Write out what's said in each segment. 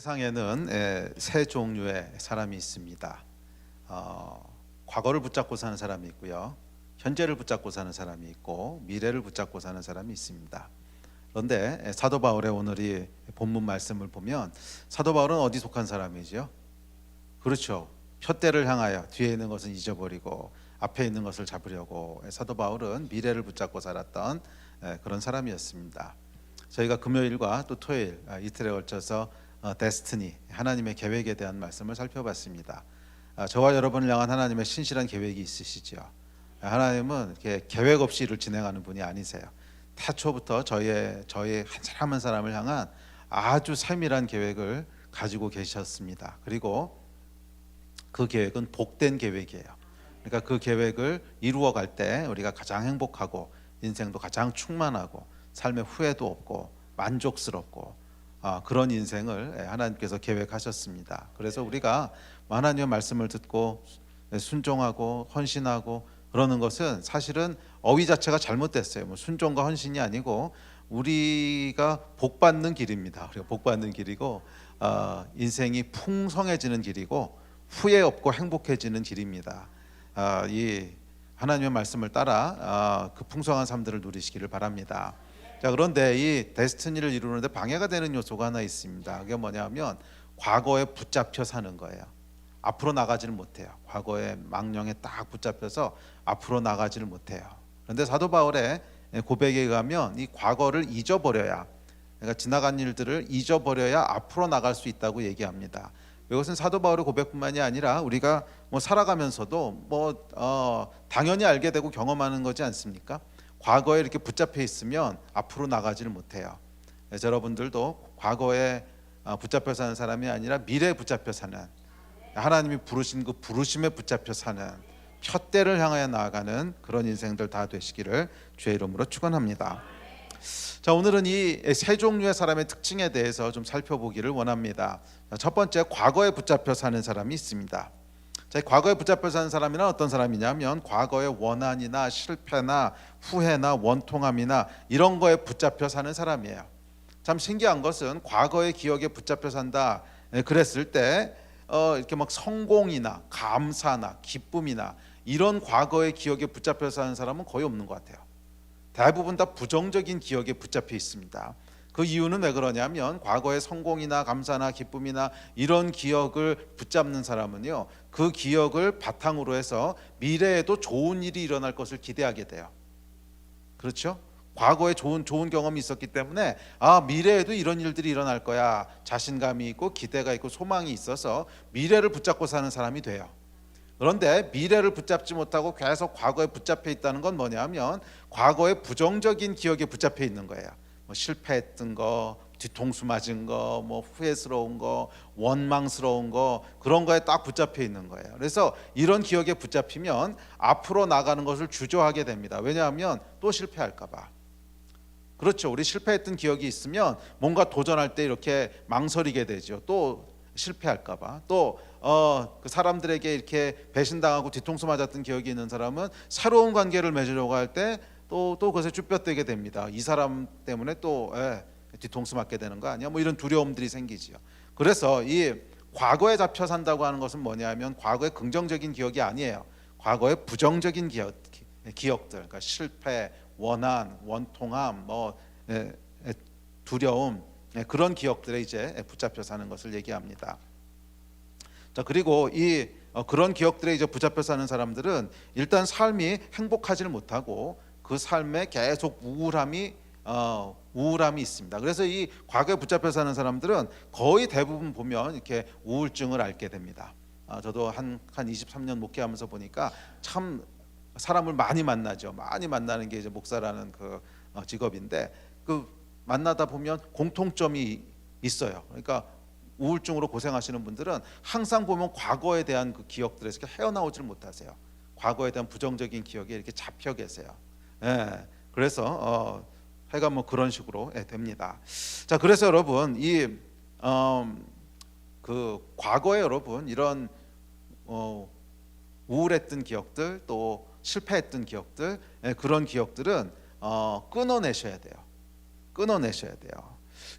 세상에는 세 종류의 사람이 있습니다. 과거를 붙잡고 사는 사람이 있고요, 현재를 붙잡고 사는 사람이 있고, 미래를 붙잡고 사는 사람이 있습니다. 그런데 사도 바울의 오늘 이 본문 말씀을 보면 사도 바울은 어디 속한 사람이지요? 그렇죠. 푯대를 향하여 뒤에 있는 것은 잊어버리고 앞에 있는 것을 잡으려고, 사도 바울은 미래를 붙잡고 살았던 그런 사람이었습니다. 저희가 금요일과 또 토요일 이틀에 걸쳐서 데스티니, 하나님의 계획에 대한 말씀을 살펴봤습니다. 저와 여러분을 향한 하나님의 신실한 계획이 있으시죠. 하나님은 이렇게 계획 없이 일을 진행하는 분이 아니세요. 태초부터 저희 한 사람 한 사람을 향한 아주 세밀한 계획을 가지고 계셨습니다. 그리고 그 계획은 복된 계획이에요. 그러니까 그 계획을 이루어갈 때 우리가 가장 행복하고 인생도 가장 충만하고 삶의 후회도 없고 만족스럽고 그런 인생을 하나님께서 계획하셨습니다. 그래서 우리가 하나님의 말씀을 듣고 순종하고 헌신하고 그러는 것은 사실은 어휘 자체가 잘못됐어요. 뭐 순종과 헌신이 아니고 우리가 복받는 길입니다. 우리가 복받는 길이고 인생이 풍성해지는 길이고 후회 없고 행복해지는 길입니다. 이 하나님의 말씀을 따라 그 풍성한 삶들을 누리시기를 바랍니다. 자, 그런데 이 데스티니를 이루는데 방해가 되는 요소가 하나 있습니다. 그게 뭐냐면 과거에 붙잡혀 사는 거예요. 앞으로 나가지를 못해요. 과거의 망령에 딱 붙잡혀서 앞으로 나가지를 못해요. 그런데 사도 바울의 고백에 의하면 이 과거를 잊어버려야, 그러니까 지나간 일들을 잊어버려야 앞으로 나갈 수 있다고 얘기합니다. 이것은 사도 바울의 고백뿐만이 아니라 우리가 살아가면서도 당연히 알게 되고 경험하는 거지 않습니까? 과거에 이렇게 붙잡혀 있으면 앞으로 나가지를 못해요. 그래서 여러분들도 과거에 붙잡혀 사는 사람이 아니라 미래에 붙잡혀 사는, 하나님이 부르신 그 부르심에 붙잡혀 사는, 푯대를 향하여 나아가는 그런 인생들 다 되시기를 주의 이름으로 축원합니다. 자, 오늘은 이 세 종류의 사람의 특징에 대해서 좀 살펴보기를 원합니다. 첫 번째, 과거에 붙잡혀 사는 사람이 있습니다. 자, 과거에 붙잡혀 사는 사람이란 어떤 사람이냐면 과거의 원한이나 실패나 후회나 원통함이나 이런 거에 붙잡혀 사는 사람이에요. 참 신기한 것은 과거의 기억에 붙잡혀 산다 그랬을 때 이렇게 막 성공이나 감사나 기쁨이나 이런 과거의 기억에 붙잡혀 사는 사람은 거의 없는 것 같아요. 대부분 다 부정적인 기억에 붙잡혀 있습니다. 그 이유는 왜 그러냐면 과거의 성공이나 감사나 기쁨이나 이런 기억을 붙잡는 사람은요, 그 기억을 바탕으로 해서 미래에도 좋은 일이 일어날 것을 기대하게 돼요. 그렇죠? 과거에 좋은 경험이 있었기 때문에 미래에도 이런 일들이 일어날 거야, 자신감이 있고 기대가 있고 소망이 있어서 미래를 붙잡고 사는 사람이 돼요. 그런데 미래를 붙잡지 못하고 계속 과거에 붙잡혀 있다는 건 뭐냐면 과거의 부정적인 기억에 붙잡혀 있는 거예요. 실패했던 거, 뒤통수 맞은 거, 후회스러운 거, 원망스러운 거, 그런 거에 딱 붙잡혀 있는 거예요. 그래서 이런 기억에 붙잡히면 앞으로 나가는 것을 주저하게 됩니다. 왜냐하면 또 실패할까 봐. 그렇죠. 우리 실패했던 기억이 있으면 뭔가 도전할 때 이렇게 망설이게 되죠. 또 실패할까 봐. 또 그 사람들에게 이렇게 배신당하고 뒤통수 맞았던 기억이 있는 사람은 새로운 관계를 맺으려고 할 때 또 그것에 쭈뼛대게 됩니다. 이 사람 때문에 또 뒤통수 맞게 되는 거 아니야? 이런 두려움들이 생기지요. 그래서 이 과거에 잡혀 산다고 하는 것은 뭐냐면 과거의 긍정적인 기억이 아니에요. 과거의 부정적인 기억들, 그러니까 실패, 원한, 원통함, 두려움, 그런 기억들에 이제 붙잡혀 사는 것을 얘기합니다. 자, 그리고 그런 기억들에 이제 붙잡혀 사는 사람들은 일단 삶이 행복하지를 못하고 그 삶에 계속 우울함이 있습니다. 그래서 이 과거에 붙잡혀 사는 사람들은 거의 대부분 보면 이렇게 우울증을 앓게 됩니다. 저도 한 23년 목회하면서 보니까 참 사람을 많이 만나죠. 많이 만나는 게 이제 목사라는 그 직업인데, 그 만나다 보면 공통점이 있어요. 그러니까 우울증으로 고생하시는 분들은 항상 보면 과거에 대한 그 기억들에서 헤어나오질 못하세요. 과거에 대한 부정적인 기억에 이렇게 잡혀 계세요. 그래서 해가 그런 식으로 됩니다. 자, 그래서 여러분 그 과거에 여러분 이런 우울했던 기억들, 또 실패했던 기억들, 그런 기억들은 끊어내셔야 돼요.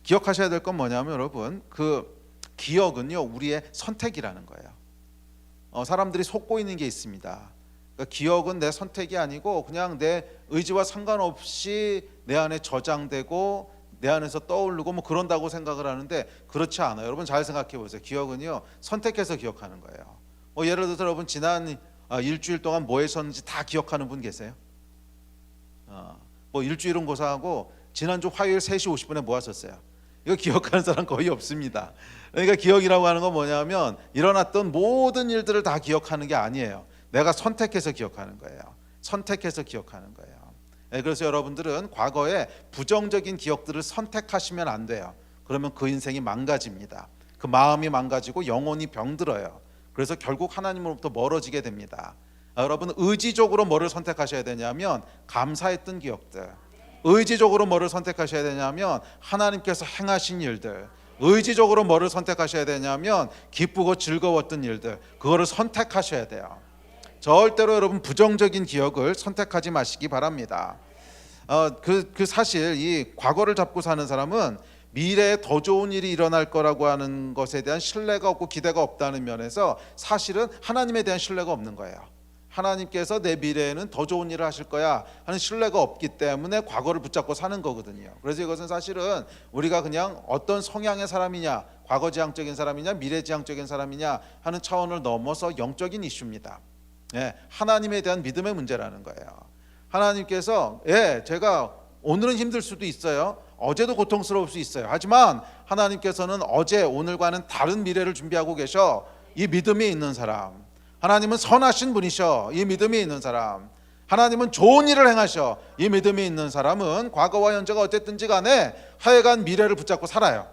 기억하셔야 될 건 뭐냐면 여러분, 그 기억은요 우리의 선택이라는 거예요. 사람들이 속고 있는 게 있습니다. 그러니까 기억은 내 선택이 아니고 그냥 내 의지와 상관없이 내 안에 저장되고 내 안에서 떠오르고 뭐 그런다고 생각을 하는데 그렇지 않아요. 여러분 잘 생각해 보세요. 기억은요 선택해서 기억하는 거예요. 예를 들어서 여러분 지난 일주일 동안 뭐 했었는지 다 기억하는 분 계세요? 일주일은 고사하고 지난주 화요일 3시 50분에 뭐 하셨어요? 이거 기억하는 사람 거의 없습니다. 그러니까 기억이라고 하는 건 뭐냐면 일어났던 모든 일들을 다 기억하는 게 아니에요. 내가 선택해서 기억하는 거예요. 선택해서 기억하는 거예요. 그래서 여러분들은 과거에 부정적인 기억들을 선택하시면 안 돼요. 그러면 그 인생이 망가집니다. 그 마음이 망가지고 영혼이 병들어요. 그래서 결국 하나님으로부터 멀어지게 됩니다. 여러분 의지적으로 뭐를 선택하셔야 되냐면 감사했던 기억들, 의지적으로 뭐를 선택하셔야 되냐면 하나님께서 행하신 일들, 의지적으로 뭐를 선택하셔야 되냐면 기쁘고 즐거웠던 일들, 그거를 선택하셔야 돼요. 절대로 여러분 부정적인 기억을 선택하지 마시기 바랍니다. 사실 이 과거를 잡고 사는 사람은 미래에 더 좋은 일이 일어날 거라고 하는 것에 대한 신뢰가 없고 기대가 없다는 면에서 사실은 하나님에 대한 신뢰가 없는 거예요. 하나님께서 내 미래에는 더 좋은 일을 하실 거야 하는 신뢰가 없기 때문에 과거를 붙잡고 사는 거거든요. 그래서 이것은 사실은 우리가 그냥 어떤 성향의 사람이냐, 과거지향적인 사람이냐 미래지향적인 사람이냐 하는 차원을 넘어서 영적인 이슈입니다. 하나님에 대한 믿음의 문제라는 거예요. 하나님께서 제가 오늘은 힘들 수도 있어요. 어제도 고통스러울 수 있어요. 하지만 하나님께서는 어제 오늘과는 다른 미래를 준비하고 계셔. 이 믿음이 있는 사람, 하나님은 선하신 분이셔. 이 믿음이 있는 사람, 하나님은 좋은 일을 행하셔. 이 믿음이 있는 사람은 과거와 현재가 어쨌든지 간에 하여간 미래를 붙잡고 살아요.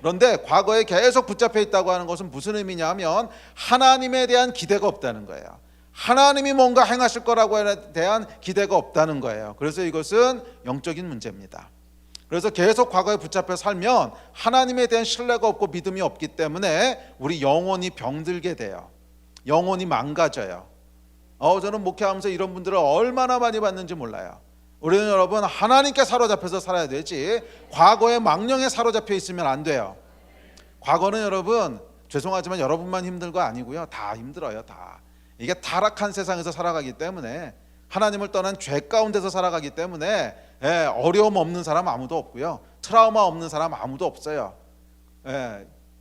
그런데 과거에 계속 붙잡혀 있다고 하는 것은 무슨 의미냐 하면 하나님에 대한 기대가 없다는 거예요. 하나님이 뭔가 행하실 거라고에 대한 기대가 없다는 거예요. 그래서 이것은 영적인 문제입니다. 그래서 계속 과거에 붙잡혀 살면 하나님에 대한 신뢰가 없고 믿음이 없기 때문에 우리 영혼이 병들게 돼요. 영혼이 망가져요. 저는 목회하면서 이런 분들을 얼마나 많이 봤는지 몰라요. 우리는 여러분 하나님께 사로잡혀서 살아야 되지 과거의 망령에 사로잡혀 있으면 안 돼요. 과거는 여러분 죄송하지만 여러분만 힘든 거 아니고요. 다 힘들어요. 다. 이게 타락한 세상에서 살아가기 때문에, 하나님을 떠난 죄 가운데서 살아가기 때문에 어려움 없는 사람 아무도 없고요. 트라우마 없는 사람 아무도 없어요.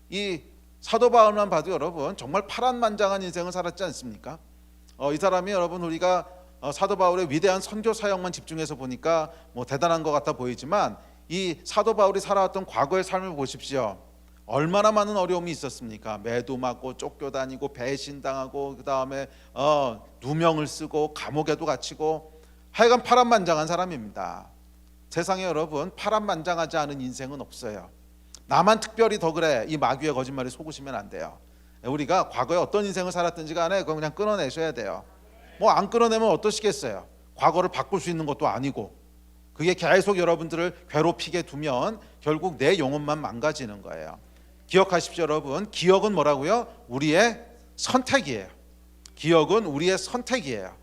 이 사도 바울만 봐도 여러분 정말 파란만장한 인생을 살았지 않습니까? 이 사람이 여러분 우리가 사도 바울의 위대한 선교 사역만 집중해서 보니까 뭐 대단한 것 같아 보이지만 이 사도 바울이 살아왔던 과거의 삶을 보십시오. 얼마나 많은 어려움이 있었습니까? 매도 맞고 쫓겨다니고 배신당하고 그 다음에 누명을 쓰고 감옥에도 갇히고 하여간 파란만장한 사람입니다. 세상에 여러분 파란만장하지 않은 인생은 없어요. 나만 특별히 더 그래, 이 마귀의 거짓말에 속으시면 안 돼요. 우리가 과거에 어떤 인생을 살았든지 간에 그건 그냥 끊어내셔야 돼요. 뭐 안 끊어내면 어떠시겠어요? 과거를 바꿀 수 있는 것도 아니고 그게 계속 여러분들을 괴롭히게 두면 결국 내 영혼만 망가지는 거예요. 기억하십시오 여러분, 기억은 뭐라고요? 우리의 선택이에요. 기억은 우리의 선택이에요.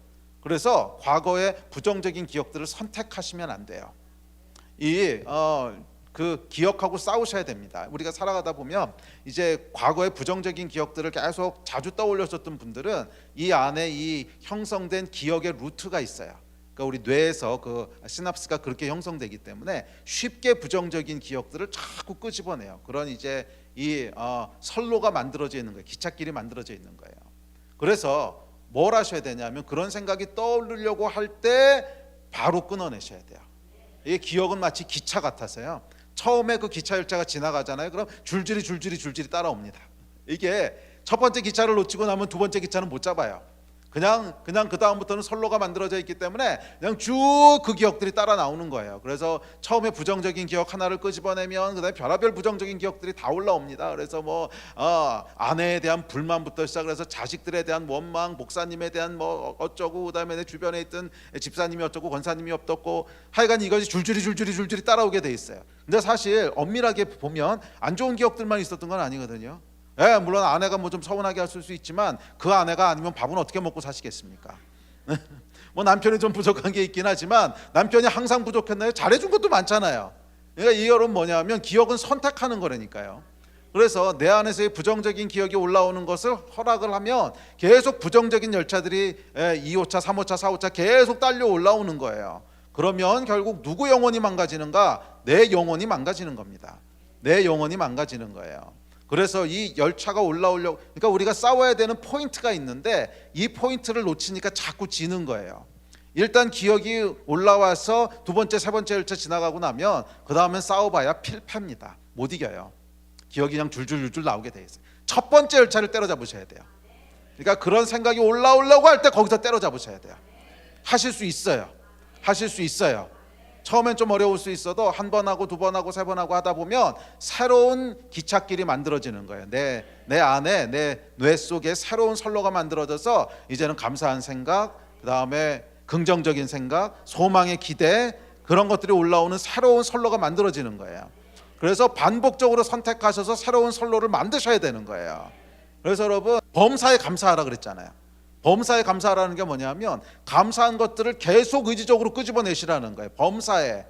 그래서 과거의 부정적인 기억들을 선택하시면 안 돼요. 그 기억하고 싸우셔야 됩니다. 우리가 살아가다 보면 이제 과거의 부정적인 기억들을 계속 자주 떠올렸었던 분들은 이 안에 이 형성된 기억의 루트가 있어요. 그러니까 우리 뇌에서 그 시납스가 그렇게 형성되기 때문에 쉽게 부정적인 기억들을 자꾸 끄집어내요. 그런 이제 이 선로가 만들어져 있는 거예요. 기찻길이 만들어져 있는 거예요. 그래서 뭘 하셔야 되냐면 그런 생각이 떠오르려고 할 때 바로 끊어내셔야 돼요. 이 기억은 마치 기차 같아서요. 처음에 그 기차 열차가 지나가잖아요. 그럼 줄줄이 따라옵니다. 이게 첫 번째 기차를 놓치고 나면 두 번째 기차는 못 잡아요. 그냥 그 다음부터는 선로가 만들어져 있기 때문에 그냥 쭉 그 기억들이 따라 나오는 거예요. 그래서 처음에 부정적인 기억 하나를 끄집어내면 그다음에 별의별 부정적인 기억들이 다 올라옵니다. 그래서 뭐 아내에 대한 불만부터 시작해서 자식들에 대한 원망, 목사님에 대한 뭐 어쩌고 그다음에 내 주변에 있던 집사님이 어쩌고 권사님이 어떻고 하여간 이것이 줄줄이 따라오게 돼 있어요. 근데 사실 엄밀하게 보면 안 좋은 기억들만 있었던 건 아니거든요. 물론 아내가 뭐 좀 서운하게 할 수 있지만 그 아내가 아니면 밥은 어떻게 먹고 사시겠습니까? 뭐 남편이 좀 부족한 게 있긴 하지만 남편이 항상 부족했나요? 잘해준 것도 많잖아요. 그러니까 이 여러분 뭐냐면 기억은 선택하는 거라니까요. 그래서 내 안에서의 부정적인 기억이 올라오는 것을 허락을 하면 계속 부정적인 열차들이 2호차, 3호차, 4호차 계속 딸려 올라오는 거예요. 그러면 결국 누구 영혼이 망가지는가? 내 영혼이 망가지는 겁니다. 내 영혼이 망가지는 거예요. 그래서 이 열차가 올라오려고, 그러니까 우리가 싸워야 되는 포인트가 있는데 이 포인트를 놓치니까 자꾸 지는 거예요. 일단 기억이 올라와서 두 번째, 세 번째 열차 지나가고 나면 그 다음엔 싸워봐야 필패입니다. 못 이겨요. 기억이 그냥 줄줄줄줄 나오게 돼 있어요. 첫 번째 열차를 때려잡으셔야 돼요. 그러니까 그런 생각이 올라오려고 할 때 거기서 때려잡으셔야 돼요. 하실 수 있어요. 하실 수 있어요. 처음엔 좀 어려울 수 있어도 한 번 하고 두 번 하고 세 번 하고 하다 보면 새로운 기찻길이 만들어지는 거예요. 내 안에, 내 뇌 속에 새로운 선로가 만들어져서 이제는 감사한 생각, 그 다음에 긍정적인 생각, 소망의 기대, 그런 것들이 올라오는 새로운 선로가 만들어지는 거예요. 그래서 반복적으로 선택하셔서 새로운 선로를 만드셔야 되는 거예요. 그래서 여러분, 범사에 감사하라 그랬잖아요. 범사에 감사하라는 게 뭐냐면 감사한 것들을 계속 의지적으로 끄집어내시라는 거예요. 범사에,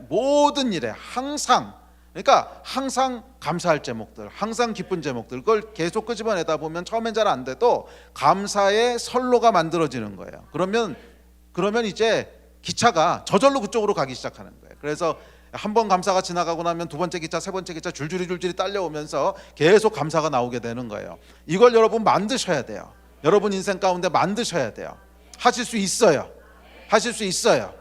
모든 일에 항상, 그러니까 항상 감사할 제목들, 항상 기쁜 제목들, 그걸 계속 끄집어내다 보면 처음엔 잘 안 돼도 감사의 선로가 만들어지는 거예요. 그러면 이제 기차가 저절로 그쪽으로 가기 시작하는 거예요. 그래서 한 번 감사가 지나가고 나면 두 번째 기차, 세 번째 기차 줄줄이 딸려오면서 계속 감사가 나오게 되는 거예요. 이걸 여러분 만드셔야 돼요. 여러분 인생 가운데 만드셔야 돼요. 하실 수 있어요. 하실 수 있어요.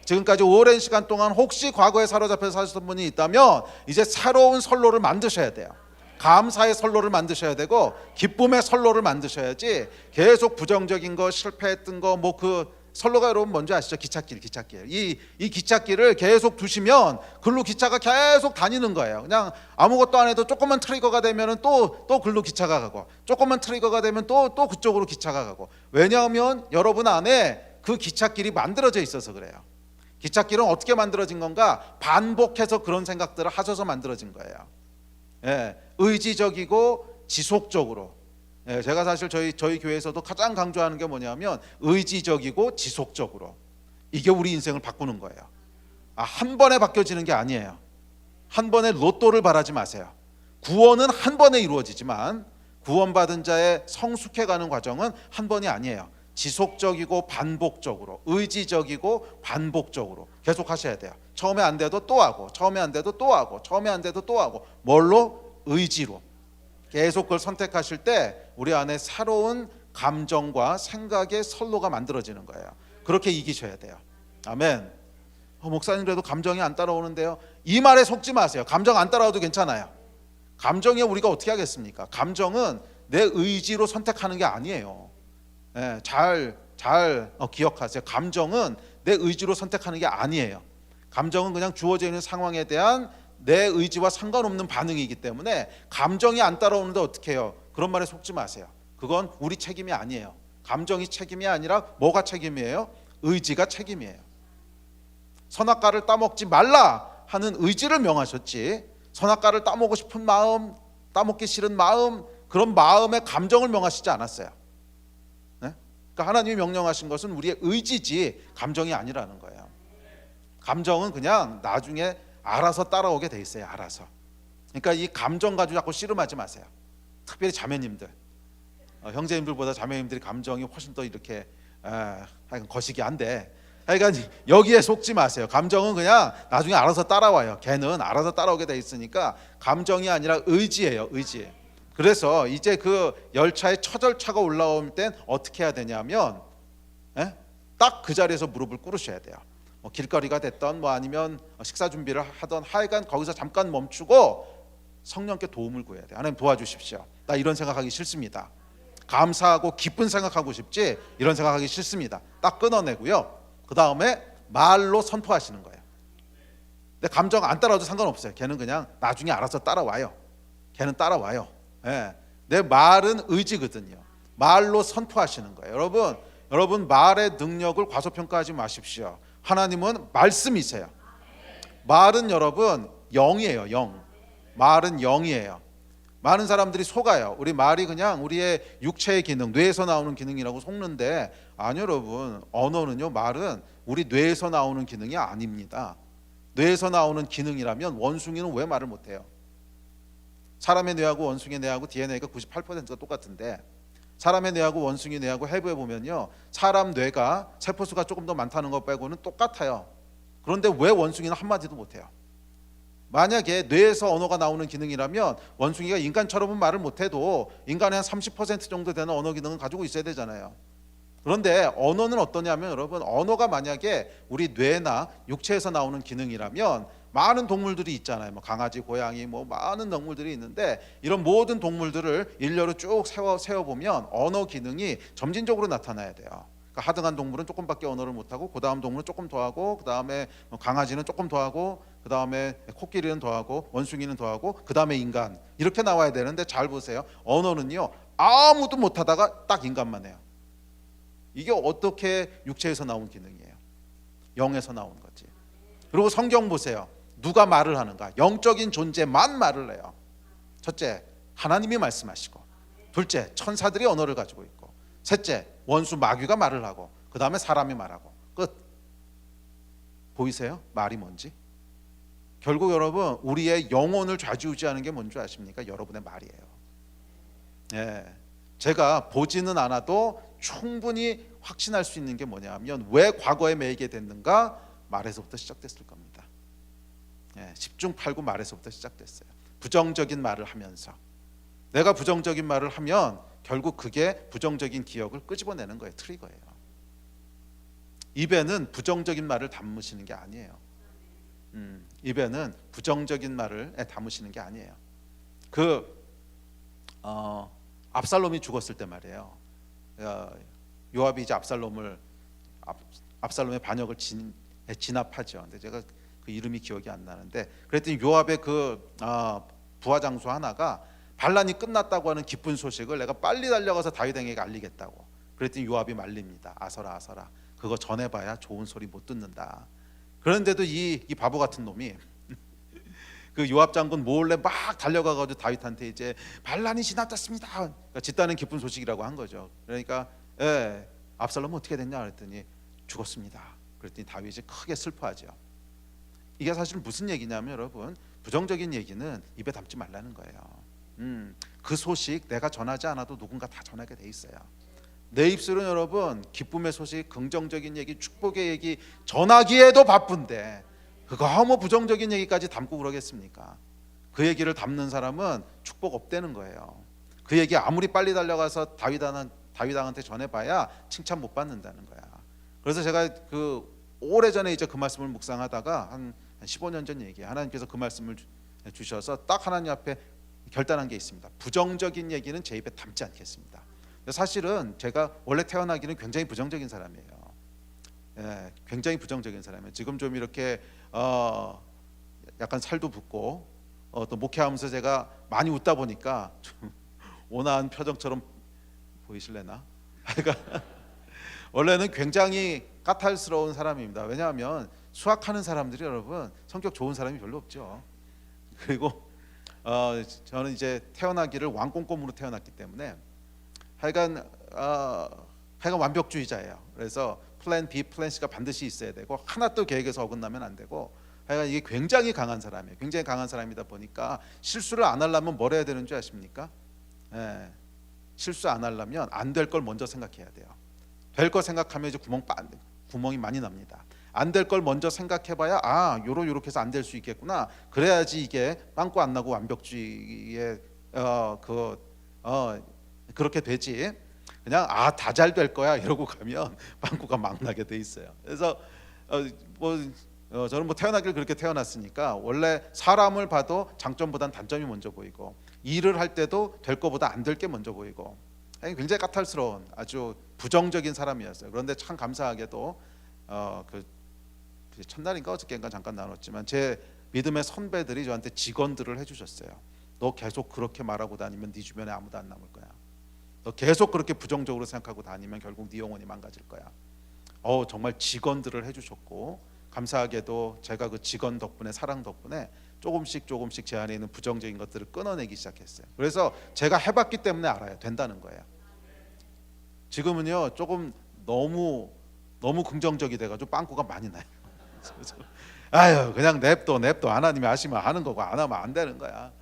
지금까지 오랜 시간 동안 혹시 과거에 사로잡혀 사셨던 분이 있다면 이제 새로운 선로를 만드셔야 돼요. 감사의 선로를 만드셔야 되고 기쁨의 선로를 만드셔야지 계속 부정적인 거, 실패했던 거, 뭐 그 선로가 여러분 뭔지 아시죠? 기찻길. 이 기찻길을 계속 두시면 글로 기차가 계속 다니는 거예요. 그냥 아무것도 안 해도 조금만 트리거가 되면은 또 글로 기차가 가고, 조금만 트리거가 되면 또 그쪽으로 기차가 가고. 왜냐하면 여러분 안에 그 기찻길이 만들어져 있어서 그래요. 기찻길은 어떻게 만들어진 건가? 반복해서 그런 생각들을 하셔서 만들어진 거예요. 의지적이고 지속적으로. 제가 사실 저희 교회에서도 가장 강조하는 게 뭐냐면 의지적이고 지속적으로. 이게 우리 인생을 바꾸는 거예요. 한 번에 바뀌어지는 게 아니에요. 한 번에 로또를 바라지 마세요. 구원은 한 번에 이루어지지만 구원받은 자의 성숙해가는 과정은 한 번이 아니에요. 지속적이고 반복적으로, 의지적이고 반복적으로 계속 하셔야 돼요. 처음에 안 돼도 또 하고, 처음에 안 돼도 또 하고, 처음에 안 돼도 또 하고. 뭘로? 의지로. 계속 그걸 선택하실 때 우리 안에 새로운 감정과 생각의 선로가 만들어지는 거예요. 그렇게 이기셔야 돼요. 아멘. 목사님 그래도 감정이 안 따라오는데요. 이 말에 속지 마세요. 감정 안 따라와도 괜찮아요. 감정에 우리가 어떻게 하겠습니까? 감정은 내 의지로 선택하는 게 아니에요. 잘 기억하세요. 감정은 내 의지로 선택하는 게 아니에요. 감정은 그냥 주어져 있는 상황에 대한 내 의지와 상관없는 반응이기 때문에 감정이 안 따라오는데 어떻게 해요? 그런 말에 속지 마세요. 그건 우리 책임이 아니에요. 감정이 책임이 아니라 뭐가 책임이에요? 의지가 책임이에요. 선악과를 따먹지 말라 하는 의지를 명하셨지, 선악과를 따먹고 싶은 마음, 따먹기 싫은 마음, 그런 마음의 감정을 명하시지 않았어요. 그러니까 하나님이 명령하신 것은 우리의 의지지 감정이 아니라는 거예요. 감정은 그냥 나중에 알아서 따라오게 돼 있어요. 알아서. 그러니까 이 감정 가지고 자꾸 씨름하지 마세요. 특별히 자매님들, 형제님들보다 자매님들이 감정이 훨씬 더 이렇게 거시기 한데, 그러니까 여기에 속지 마세요. 감정은 그냥 나중에 알아서 따라와요. 걔는 알아서 따라오게 돼 있으니까 감정이 아니라 의지예요. 의지. 그래서 이제 그 열차의 첫 열차가 올라올 땐 어떻게 해야 되냐면 딱 그 자리에서 무릎을 꿇으셔야 돼요. 길거리가 됐던 아니면 식사 준비를 하던 하여간 거기서 잠깐 멈추고 성령께 도움을 구해야 돼요. 하나님 도와주십시오. 나 이런 생각하기 싫습니다. 감사하고 기쁜 생각하고 싶지 이런 생각하기 싫습니다. 딱 끊어내고요. 그 다음에 말로 선포하시는 거예요. 내 감정 안 따라와도 상관없어요. 걔는 그냥 나중에 알아서 따라와요. 걔는 따라와요. 내 말은 의지거든요. 말로 선포하시는 거예요. 여러분 말의 능력을 과소평가하지 마십시오. 하나님은 말씀이세요. 말은 여러분 영이에요. 영. 말은 영이에요. 많은 사람들이 속아요. 우리 말이 그냥 우리의 육체의 기능, 뇌에서 나오는 기능이라고 속는데 아니요 여러분. 언어는요, 말은 우리 뇌에서 나오는 기능이 아닙니다. 뇌에서 나오는 기능이라면 원숭이는 왜 말을 못해요? 사람의 뇌하고 원숭이 뇌하고 DNA가 98%가 똑같은데 사람의 뇌하고 원숭이 뇌하고 해부해 보면요, 사람 뇌가 세포수가 조금 더 많다는 것 빼고는 똑같아요. 그런데 왜 원숭이는 한마디도 못해요? 만약에 뇌에서 언어가 나오는 기능이라면 원숭이가 인간처럼은 말을 못해도 인간의 한 30% 정도 되는 언어 기능은 가지고 있어야 되잖아요. 그런데 언어는 어떠냐면 여러분, 언어가 만약에 우리 뇌나 육체에서 나오는 기능이라면 많은 동물들이 있잖아요. 뭐 강아지, 고양이, 뭐 많은 동물들이 있는데 이런 모든 동물들을 일렬로 쭉 세워보면 언어 기능이 점진적으로 나타나야 돼요. 그러니까 하등한 동물은 조금밖에 언어를 못하고, 그 다음 동물은 조금 더 하고, 그 다음에 강아지는 조금 더 하고, 그 다음에 코끼리는 더 하고, 원숭이는 더 하고, 그 다음에 인간, 이렇게 나와야 되는데 잘 보세요. 언어는요, 아무도 못하다가 딱 인간만 해요. 이게 어떻게 육체에서 나온 기능이에요? 영에서 나온 거지. 그리고 성경 보세요. 누가 말을 하는가? 영적인 존재만 말을 해요. 첫째, 하나님이 말씀하시고, 둘째, 천사들이 언어를 가지고 있고, 셋째, 원수 마귀가 말을 하고, 그 다음에 사람이 말하고. 끝. 보이세요? 말이 뭔지? 결국 여러분, 우리의 영혼을 좌지우지하는 게 뭔지 아십니까? 여러분의 말이에요. 예. 제가 보지는 않아도 충분히 확신할 수 있는 게 뭐냐면, 왜 과거에 매이게 됐는가? 말에서부터 시작됐을 겁니다. 예, 10중 8구 말에서부터 시작됐어요. 부정적인 말을 하면서, 내가 부정적인 말을 하면 결국 그게 부정적인 기억을 끄집어내는 거예요. 트리거예요. 입에는 부정적인 말을 담으시는 게 아니에요. 입에는 부정적인 말을 담으시는 게 아니에요. 압살롬이 죽었을 때 말이에요. 요압이 이제 압살롬의 반역을 진압하죠. 근데 제가 그 이름이 기억이 안 나는데, 그랬더니 요압의 부하 장수 하나가 반란이 끝났다고 하는 기쁜 소식을 내가 빨리 달려가서 다윗에게 알리겠다고. 그랬더니 요압이 말립니다. 아서라 아서라, 그거 전해봐야 좋은 소리 못 듣는다. 그런데도 이 바보 같은 놈이 그 요압 장군 몰래 막 달려가가지고 다윗한테 이제 반란이 진압됐습니다. 그러니까 짓다는 기쁜 소식이라고 한 거죠. 그러니까 압살롬은 어떻게 됐냐 그랬더니 죽었습니다. 그랬더니 다윗이 크게 슬퍼하죠. 이게 사실 무슨 얘기냐면 여러분, 부정적인 얘기는 입에 담지 말라는 거예요. 그 소식 내가 전하지 않아도 누군가 다 전하게 돼 있어요. 내 입술은 여러분 기쁨의 소식, 긍정적인 얘기, 축복의 얘기 전하기에도 바쁜데 그거 뭐 부정적인 얘기까지 담고 그러겠습니까? 그 얘기를 담는 사람은 축복 없다는 거예요. 그 얘기 아무리 빨리 달려가서 다윗왕한테 전해봐야 칭찬 못 받는다는 거야. 그래서 제가 오래전에 이제 그 말씀을 묵상하다가 한 15년 전 얘기예요. 하나님께서 그 말씀을 주셔서 딱 하나님 앞에 결단한 게 있습니다. 부정적인 얘기는 제 입에 담지 않겠습니다. 사실은 제가 원래 태어나기는 굉장히 부정적인 사람이에요. 예, 굉장히 부정적인 사람이에요. 지금 좀 이렇게 약간 살도 붓고 또 목회하면서 제가 많이 웃다 보니까 좀 온화한 표정처럼 보이실래나? 그러니까 원래는 굉장히 까탈스러운 사람입니다. 왜냐하면 수학하는 사람들이 여러분 성격 좋은 사람이 별로 없죠. 그리고 저는 이제 태어나기를 왕꼼꼼으로 태어났기 때문에 하여간 완벽주의자예요. 그래서 플랜 B, 플랜 C가 반드시 있어야 되고 하나 또 계획에서 어긋나면 안 되고, 하여간 이게 굉장히 강한 사람이에요. 굉장히 강한 사람이다 보니까 실수를 안 하려면 뭘 해야 되는 줄 아십니까? 실수 안 하려면 안 될 걸 먼저 생각해야 돼요. 될 거 생각하면 이제 구멍이 많이 납니다. 안 될 걸 먼저 생각해봐야 요렇게 해서 안 될 수 있겠구나. 그래야지 이게 빵꾸 안 나고 완벽주의에 그렇게 되지. 그냥 다 잘 될 거야 이러고 가면 빵꾸가 막 나게 돼 있어요. 그래서 저는 태어나길 그렇게 태어났으니까 원래 사람을 봐도 장점보단 단점이 먼저 보이고, 일을 할 때도 될 거보다 안 될 게 먼저 보이고, 굉장히 까탈스러운 아주 부정적인 사람이었어요. 그런데 참 감사하게도 첫날인가 어저께인가 잠깐 나눴지만 제 믿음의 선배들이 저한테 직언들을 해주셨어요. 너 계속 그렇게 말하고 다니면 네 주변에 아무도 안 남을 거야. 너 계속 그렇게 부정적으로 생각하고 다니면 결국 네 영혼이 망가질 거야. 정말 직언들을 해주셨고, 감사하게도 제가 그 직언 덕분에, 사랑 덕분에 조금씩 제 안에 있는 부정적인 것들을 끊어내기 시작했어요. 그래서 제가 해봤기 때문에 알아요. 된다는 거예요. 지금은요 조금 너무 긍정적이 돼가지고 빵꾸가 많이 나요. 그냥 냅둬 하나님이 하시면 하는 거고 안 하면 안 되는 거야.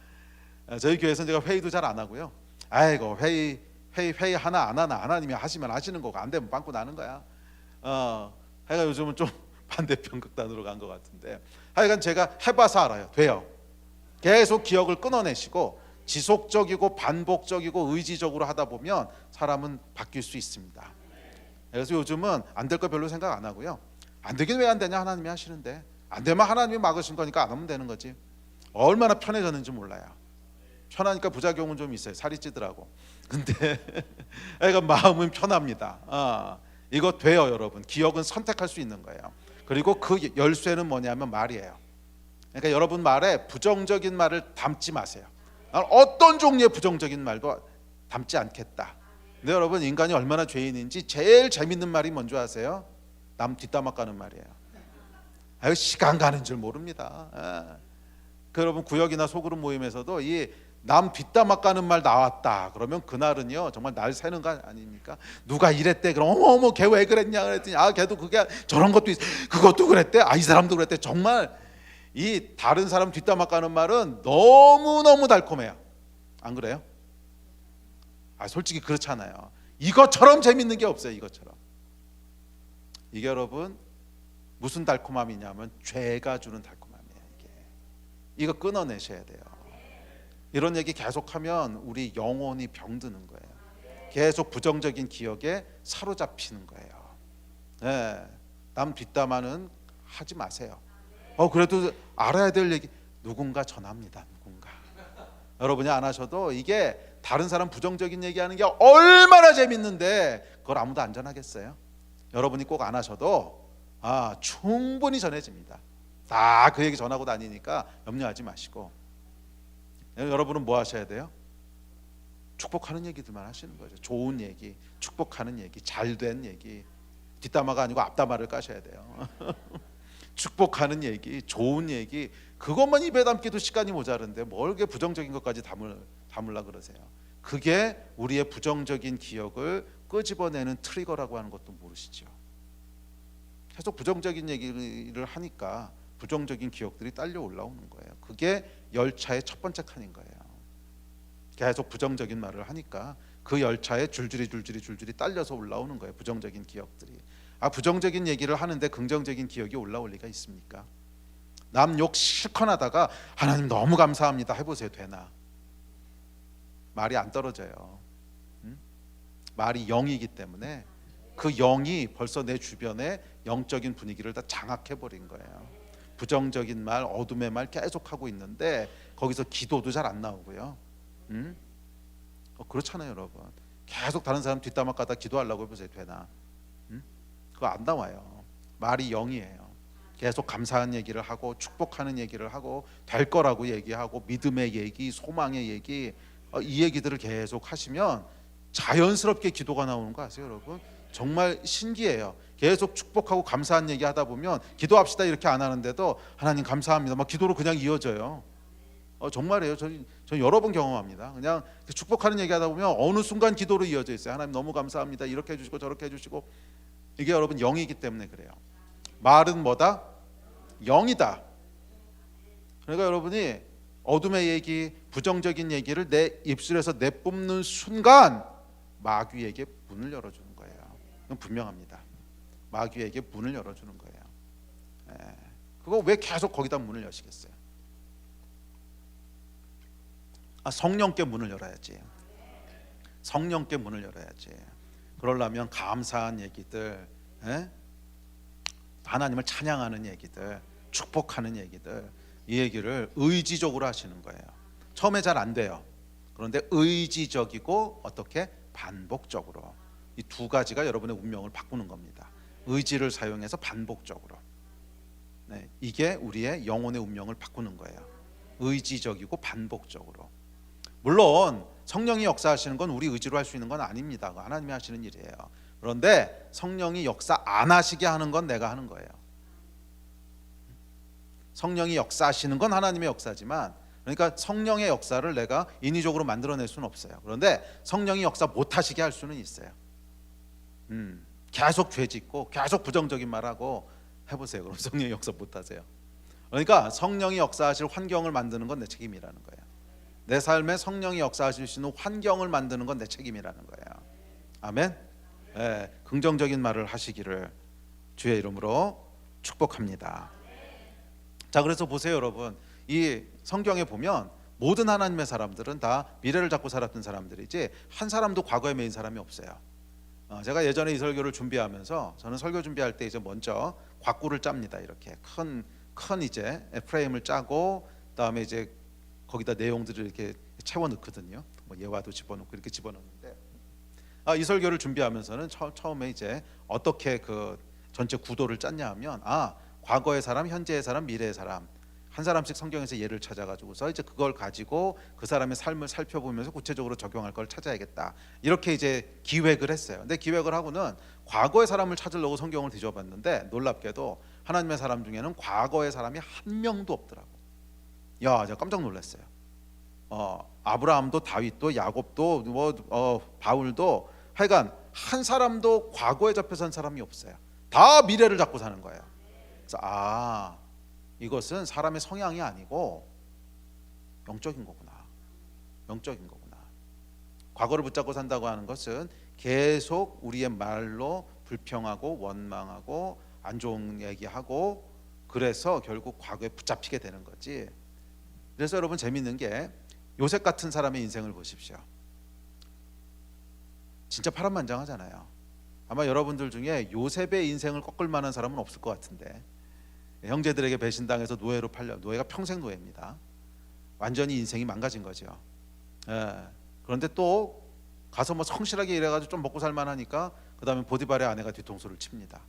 저희 교회에서는 제가 회의도 잘 안 하고요. 아이고 회의 하나 안 하나 하나님이 하시면 하시는 거고 안 되면 빵꾸 나는 거야. 해가 요즘은 좀 반대편 극단으로 간 것 같은데, 하여간 제가 해봐서 알아요. 돼요. 계속 기억을 끊어내시고 지속적이고 반복적이고 의지적으로 하다 보면 사람은 바뀔 수 있습니다. 그래서 요즘은 안 될 거 별로 생각 안 하고요. 안 되긴 왜 안 되냐, 하나님이 하시는데. 안 되면 하나님이 막으신 거니까 안 하면 되는 거지. 얼마나 편해졌는지 몰라요. 편하니까 부작용은 좀 있어요. 살이 찌더라고. 근데 그러니까 마음은 편합니다. 이거 돼요, 여러분. 기억은 선택할 수 있는 거예요. 그리고 그 열쇠는 뭐냐면 말이에요. 그러니까 여러분 말에 부정적인 말을 담지 마세요. 난 어떤 종류의 부정적인 말도 담지 않겠다. 근데 여러분, 인간이 얼마나 죄인인지 제일 재밌는 말이 뭔지 아세요? 남 뒷담화 까는 말이에요. 아유, 시간 가는 줄 모릅니다. 그 여러분, 구역이나 소그룹 모임에서도 이 남 뒷담화 까는 말 나왔다 그러면 그날은요 정말 날 새는 거 아닙니까? 누가 이랬대. 그럼 어머 걔 왜 그랬냐 그랬더니 걔도 그게 저런 것도 그것도 그랬대. 이 사람도 그랬대. 정말 이 다른 사람 뒷담화 까는 말은 너무너무 달콤해요. 안 그래요? 솔직히 그렇잖아요. 이것처럼 재밌는 게 없어요. 이것처럼. 이게 여러분 무슨 달콤함이냐면 죄가 주는 달콤함이에요. 이거 끊어내셔야 돼요. 이런 얘기 계속하면 우리 영혼이 병드는 거예요. 계속 부정적인 기억에 사로잡히는 거예요. 네, 남 뒷담화는 하지 마세요. 그래도 알아야 될 얘기 누군가 전합니다. 누군가. 여러분이 안 하셔도 이게 다른 사람 부정적인 얘기하는 게 얼마나 재밌는데 그걸 아무도 안 전하겠어요? 여러분이 꼭 안 하셔도 충분히 전해집니다. 다 그 얘기 전하고 다니니까 염려하지 마시고. 여러분은 뭐 하셔야 돼요? 축복하는 얘기들만 하시는 거죠. 좋은 얘기, 축복하는 얘기, 잘된 얘기. 뒷담화가 아니고 앞담화를 까셔야 돼요. 축복하는 얘기, 좋은 얘기, 그것만 입에 담기도 시간이 모자른데 뭘 이렇게 부정적인 것까지 담으려 그러세요? 그게 우리의 부정적인 기억을 끄집어내는 트리거라고 하는 것도 모르시죠? 계속 부정적인 얘기를 하니까 부정적인 기억들이 딸려 올라오는 거예요. 그게 열차의 첫 번째 칸인 거예요. 계속 부정적인 말을 하니까 그 열차에 줄줄이 딸려서 올라오는 거예요. 부정적인 기억들이. 부정적인 얘기를 하는데 긍정적인 기억이 올라올 리가 있습니까? 남 욕 실컷 하다가 하나님 너무 감사합니다 해보세요. 되나? 말이 안 떨어져요. 말이 영이기 때문에 그 영이 벌써 내 주변에 영적인 분위기를 다 장악해버린 거예요. 부정적인 말, 어둠의 말 계속 하고 있는데 거기서 기도도 잘 안 나오고요. 그렇잖아요, 여러분. 계속 다른 사람 뒷담화 까다 기도하려고 해보세요. 되나? 그거 안 나와요. 말이 영이에요. 계속 감사한 얘기를 하고 축복하는 얘기를 하고 될 거라고 얘기하고 믿음의 얘기, 소망의 얘기, 이 얘기들을 계속 하시면 자연스럽게 기도가 나오는 거 아세요, 여러분? 정말 신기해요. 계속 축복하고 감사한 얘기 하다 보면 기도합시다 이렇게 안 하는데도 하나님 감사합니다 막 기도로 그냥 이어져요. 정말이에요. 저 여러 번 경험합니다. 그냥 축복하는 얘기 하다 보면 어느 순간 기도로 이어져 있어요. 하나님 너무 감사합니다. 이렇게 해주시고 저렇게 해주시고. 이게 여러분 영이기 때문에 그래요. 말은 뭐다? 영이다. 그러니까 여러분이 어둠의 얘기, 부정적인 얘기를 내 입술에서 내뿜는 순간 마귀에게 문을 열어주는 거예요. 그건 분명합니다. 마귀에게 문을 열어주는 거예요. 그거 왜 계속 거기다 문을 여시겠어요? 성령께 문을 열어야지. 성령께 문을 열어야지. 그러려면 감사한 얘기들, 하나님을 찬양하는 얘기들, 축복하는 얘기들, 이 얘기를 의지적으로 하시는 거예요. 처음에 잘 안 돼요. 그런데 의지적이고 어떻게? 반복적으로. 이 두 가지가 여러분의 운명을 바꾸는 겁니다. 의지를 사용해서 반복적으로. 이게 우리의 영혼의 운명을 바꾸는 거예요. 의지적이고 반복적으로. 물론 성령이 역사하시는 건 우리 의지로 할 수 있는 건 아닙니다. 하나님이 하시는 일이에요. 그런데 성령이 역사 안 하시게 하는 건 내가 하는 거예요. 성령이 역사하시는 건 하나님의 역사지만, 그러니까 성령의 역사를 내가 인위적으로 만들어낼 수는 없어요. 그런데 성령이 역사 못 하시게 할 수는 있어요. 계속 죄 짓고 계속 부정적인 말하고 해보세요. 그럼 성령이 역사 못 하세요. 그러니까 성령이 역사하실 환경을 만드는 건 내 책임이라는 거예요. 내 삶에 성령이 역사하실 수 있는 환경을 만드는 건 내 책임이라는 거예요. 아멘. 예, 긍정적인 말을 하시기를 주의 이름으로 축복합니다. 자, 그래서 보세요, 여러분. 이 성경에 보면 모든 하나님의 사람들은 다 미래를 잡고 살았던 사람들이지 한 사람도 과거에 매인 사람이 없어요. 제가 예전에 이 설교를 준비하면서 저는 설교 준비할 때 이제 먼저 곽구를 짭니다. 이렇게 큰 이제 프레임을 짜고 그다음에 이제 거기다 내용들을 이렇게 채워 넣거든요. 뭐 예화도 집어넣고 이렇게 집어넣는데 이 설교를 준비하면서는 처음에 이제 어떻게 그 전체 구도를 짰냐 하면 과거의 사람, 현재의 사람, 미래의 사람 한 사람씩 성경에서 예를 찾아가지고서 이제 그걸 가지고 그 사람의 삶을 살펴보면서 구체적으로 적용할 걸 찾아야겠다 이렇게 이제 기획을 했어요. 근데 기획을 하고는 과거의 사람을 찾으려고 성경을 뒤져봤는데 놀랍게도 하나님의 사람 중에는 과거의 사람이 한 명도 없더라고. 야, 제가 깜짝 놀랐어요. 아브라함도 다윗도 야곱도 바울도 하여간 한 사람도 과거에 잡혀 산 사람이 없어요. 다 미래를 잡고 사는 거예요. 그래서 이것은 사람의 성향이 아니고 영적인 거구나. 영적인 거구나. 과거를 붙잡고 산다고 하는 것은 계속 우리의 말로 불평하고 원망하고 안 좋은 얘기하고 그래서 결국 과거에 붙잡히게 되는 거지. 그래서 여러분 재밌는 게 요셉 같은 사람의 인생을 보십시오. 진짜 파란만장하잖아요. 아마 여러분들 중에 요셉의 인생을 꺾을 만한 사람은 없을 것 같은데 형제들에게 배신당해서 노예로 팔려 노예가 평생 노예입니다. 완전히 인생이 망가진 거죠. 그런데 또 가서 뭐 성실하게 일해가지고 좀 먹고 살만하니까 그 다음에 보디발의 아내가 뒤통수를 칩니다.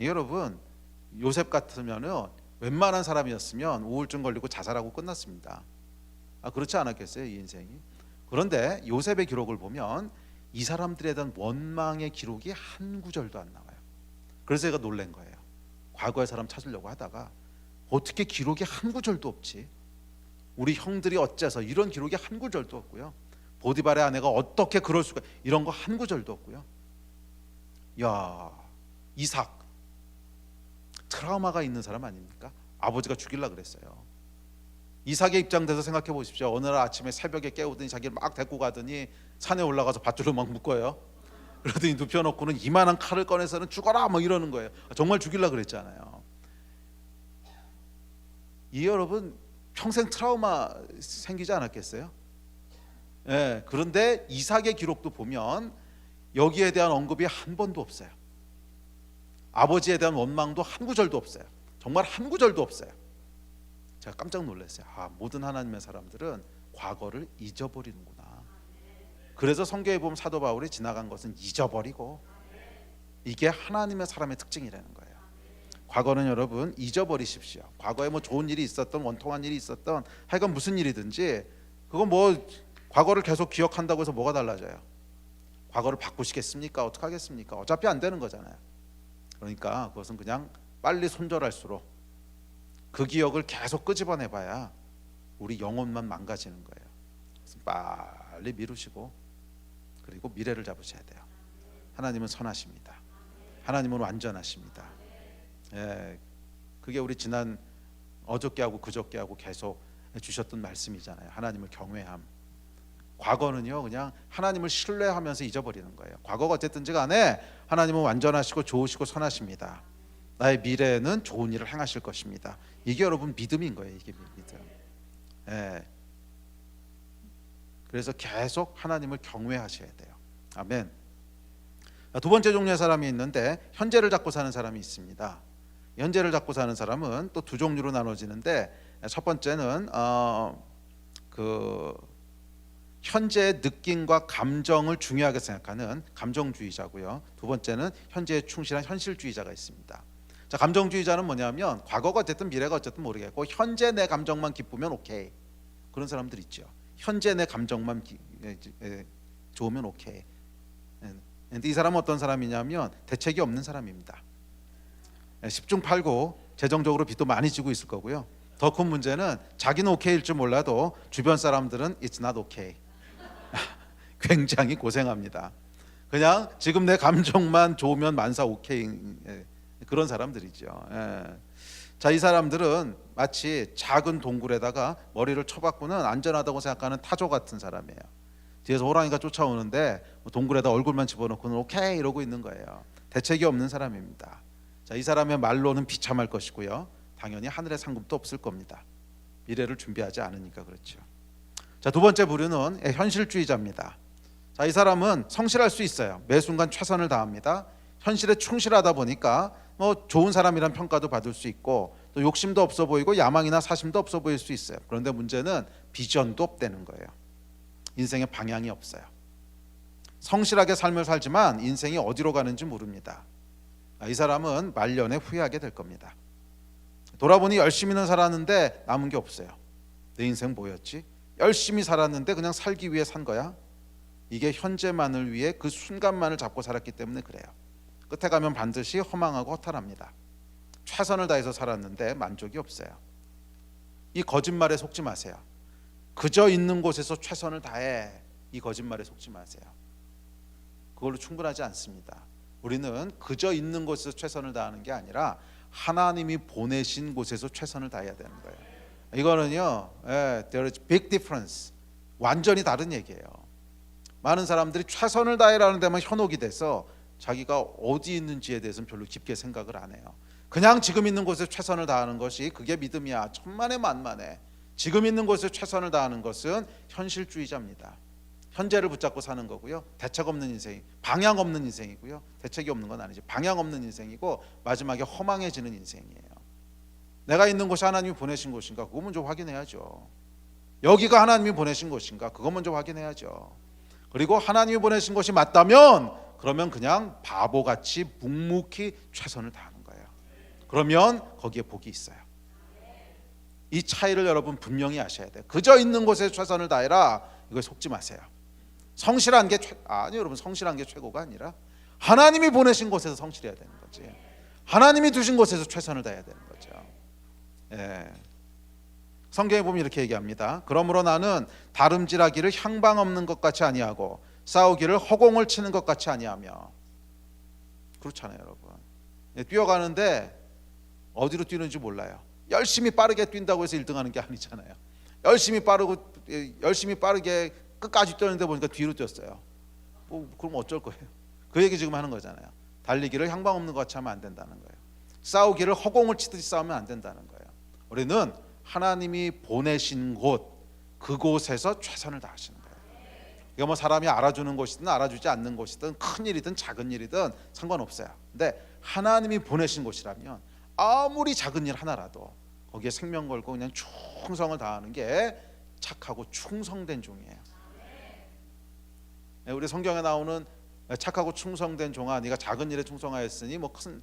여러분 요셉 같으면은 웬만한 사람이었으면 우울증 걸리고 자살하고 끝났습니다. 그렇지 않았겠어요 이 인생이? 그런데 요셉의 기록을 보면 이 사람들에 대한 원망의 기록이 한 구절도 안 나와요. 그래서 제가 놀란 거예요. 과거의 사람 찾으려고 하다가 어떻게 기록이 한 구절도 없지? 우리 형들이 어째서 이런 기록이 한 구절도 없고요. 보디발의 아내가 어떻게 그럴 수가 이런 거 한 구절도 없고요. 야, 이삭 트라우마가 있는 사람 아닙니까? 아버지가 죽이려고 그랬어요. 이삭의 입장돼서 생각해 보십시오. 어느 날 아침에 새벽에 깨우더니 자기를 막 데리고 가더니 산에 올라가서 밧줄로 막 묶어요. 그러더니 눕혀놓고는 이만한 칼을 꺼내서는 죽어라 뭐 이러는 거예요. 정말 죽이려고 그랬잖아요. 이 여러분 평생 트라우마 생기지 않았겠어요? 그런데 이삭의 기록도 보면 여기에 대한 언급이 한 번도 없어요. 아버지에 대한 원망도 한 구절도 없어요. 정말 한 구절도 없어요. 제가 깜짝 놀랐어요. 모든 하나님의 사람들은 과거를 잊어버리는구나. 그래서 성경에 보면 사도 바울이 지나간 것은 잊어버리고 이게 하나님의 사람의 특징이라는 거예요. 과거는 여러분 잊어버리십시오. 과거에 뭐 좋은 일이 있었던 원통한 일이 있었던 하여간 무슨 일이든지 그건 뭐 과거를 계속 기억한다고 해서 뭐가 달라져요? 과거를 바꾸시겠습니까? 어떻게 하겠습니까? 어차피 안 되는 거잖아요. 그러니까 그것은 그냥 빨리 손절할수록 그 기억을 계속 끄집어내봐야 우리 영혼만 망가지는 거예요. 그래서 빨리 미루시고 그리고 미래를 잡으셔야 돼요. 하나님은 선하십니다. 하나님은 완전하십니다. 그게 우리 지난 어저께하고 그저께하고 계속 주셨던 말씀이잖아요. 하나님을 경외함. 과거는요 그냥 하나님을 신뢰하면서 잊어버리는 거예요. 과거가 어쨌든지 간에 하나님은 완전하시고 좋으시고 선하십니다. 나의 미래는 좋은 일을 행하실 것입니다. 이게 여러분 믿음인 거예요. 이게 믿음. 그래서 계속 하나님을 경외하셔야 돼요. 아멘. 두 번째 종류의 사람이 있는데 현재를 잡고 사는 사람이 있습니다. 현재를 잡고 사는 사람은 또 두 종류로 나눠지는데 첫 번째는 현재의 느낌과 감정을 중요하게 생각하는 감정주의자고요. 두 번째는 현재에 충실한 현실주의자가 있습니다. 자, 감정주의자는 뭐냐면 과거가 어쨌든 미래가 어쨌든 모르겠고 현재 내 감정만 기쁘면 오케이. 그런 사람들 있죠. 현재 내 감정만 좋으면 오케이. 근데 이 사람은 어떤 사람이냐면 대책이 없는 사람입니다. 10중 8구 재정적으로 빚도 많이 지고 있을 거고요. 더 큰 문제는 자기는 오케이일 줄 몰라도 주변 사람들은 it's not okay. 굉장히 고생합니다. 그냥 지금 내 감정만 좋으면 만사 오케이. 그런 사람들이죠. 자, 이 사람들은 마치 작은 동굴에다가 머리를 쳐박고는 안전하다고 생각하는 타조 같은 사람이에요. 뒤에서 호랑이가 쫓아오는데 동굴에다 얼굴만 집어넣고는 오케이 이러고 있는 거예요. 대책이 없는 사람입니다. 자, 이 사람의 말로는 비참할 것이고요. 당연히 하늘의 상급도 없을 겁니다. 미래를 준비하지 않으니까 그렇죠. 자, 두 번째 부류는 현실주의자입니다. 자, 이 사람은 성실할 수 있어요. 매 순간 최선을 다합니다. 현실에 충실하다 보니까 좋은 사람이란 평가도 받을 수 있고 또 욕심도 없어 보이고 야망이나 사심도 없어 보일 수 있어요. 그런데 문제는 비전도 없다는 거예요. 인생의 방향이 없어요. 성실하게 삶을 살지만 인생이 어디로 가는지 모릅니다. 이 사람은 말년에 후회하게 될 겁니다. 돌아보니 열심히는 살았는데 남은 게 없어요. 내 인생 뭐였지? 열심히 살았는데 그냥 살기 위해 산 거야? 이게 현재만을 위해 그 순간만을 잡고 살았기 때문에 그래요. 끝에 가면 반드시 허망하고 허탈합니다. 최선을 다해서 살았는데 만족이 없어요. 이 거짓말에 속지 마세요. 그저 있는 곳에서 최선을 다해, 이 거짓말에 속지 마세요. 그걸로 충분하지 않습니다. 우리는 그저 있는 곳에서 최선을 다하는 게 아니라 하나님이 보내신 곳에서 최선을 다해야 되는 거예요. 이거는요, there is big difference. 완전히 다른 얘기예요. 많은 사람들이 최선을 다해라는 데만 현혹이 돼서 자기가 어디 있는지에 대해서는 별로 깊게 생각을 안 해요. 그냥 지금 있는 곳에 최선을 다하는 것이 그게 믿음이야. 천만에 만만해. 지금 있는 곳에 최선을 다하는 것은 현실주의자입니다. 현재를 붙잡고 사는 거고요. 대책 없는 인생, 방향 없는 인생이고요. 대책이 없는 건 아니지. 방향 없는 인생이고 마지막에 허망해지는 인생이에요. 내가 있는 곳이 하나님이 보내신 곳인가? 그거 먼저 확인해야죠. 여기가 하나님이 보내신 곳인가? 그거 먼저 확인해야죠. 그리고 하나님이 보내신 것이 맞다면 그러면 그냥 바보같이 묵묵히 최선을 다하는 거예요. 그러면 거기에 복이 있어요. 이 차이를 여러분 분명히 아셔야 돼요. 그저 있는 곳에 최선을 다해라, 이거에 속지 마세요. 성실한 게 아니 여러분, 성실한 게 최고가 아니라 하나님이 보내신 곳에서 성실해야 되는 거지. 하나님이 두신 곳에서 최선을 다해야 되는 거죠. 예. 성경에 보면 이렇게 얘기합니다. 그러므로 나는 다름질하기를 향방 없는 것 같이 아니하고 싸우기를 허공을 치는 것 같이 아니하며. 그렇잖아요 여러분. 뛰어가는데 어디로 뛰는지 몰라요. 열심히 빠르게 뛴다고 해서 1등하는 게 아니잖아요. 열심히 빠르게 끝까지 뛰는데 보니까 뒤로 뛰었어요. 그럼 어쩔 거예요? 그 얘기 지금 하는 거잖아요. 달리기를 향방 없는 것 같이 하면 안 된다는 거예요. 싸우기를 허공을 치듯이 싸우면 안 된다는 거예요. 우리는 하나님이 보내신 곳, 그곳에서 최선을 다하시는 거예요. 이거 뭐 사람이 알아주는 곳이든 알아주지 않는 곳이든 큰 일이든 작은 일이든 상관없어요. 근데 하나님이 보내신 곳이라면 아무리 작은 일 하나라도 거기에 생명 걸고 그냥 충성을 다하는 게 착하고 충성된 종이에요. 우리 성경에 나오는 착하고 충성된 종아, 네가 작은 일에 충성하였으니 뭐 큰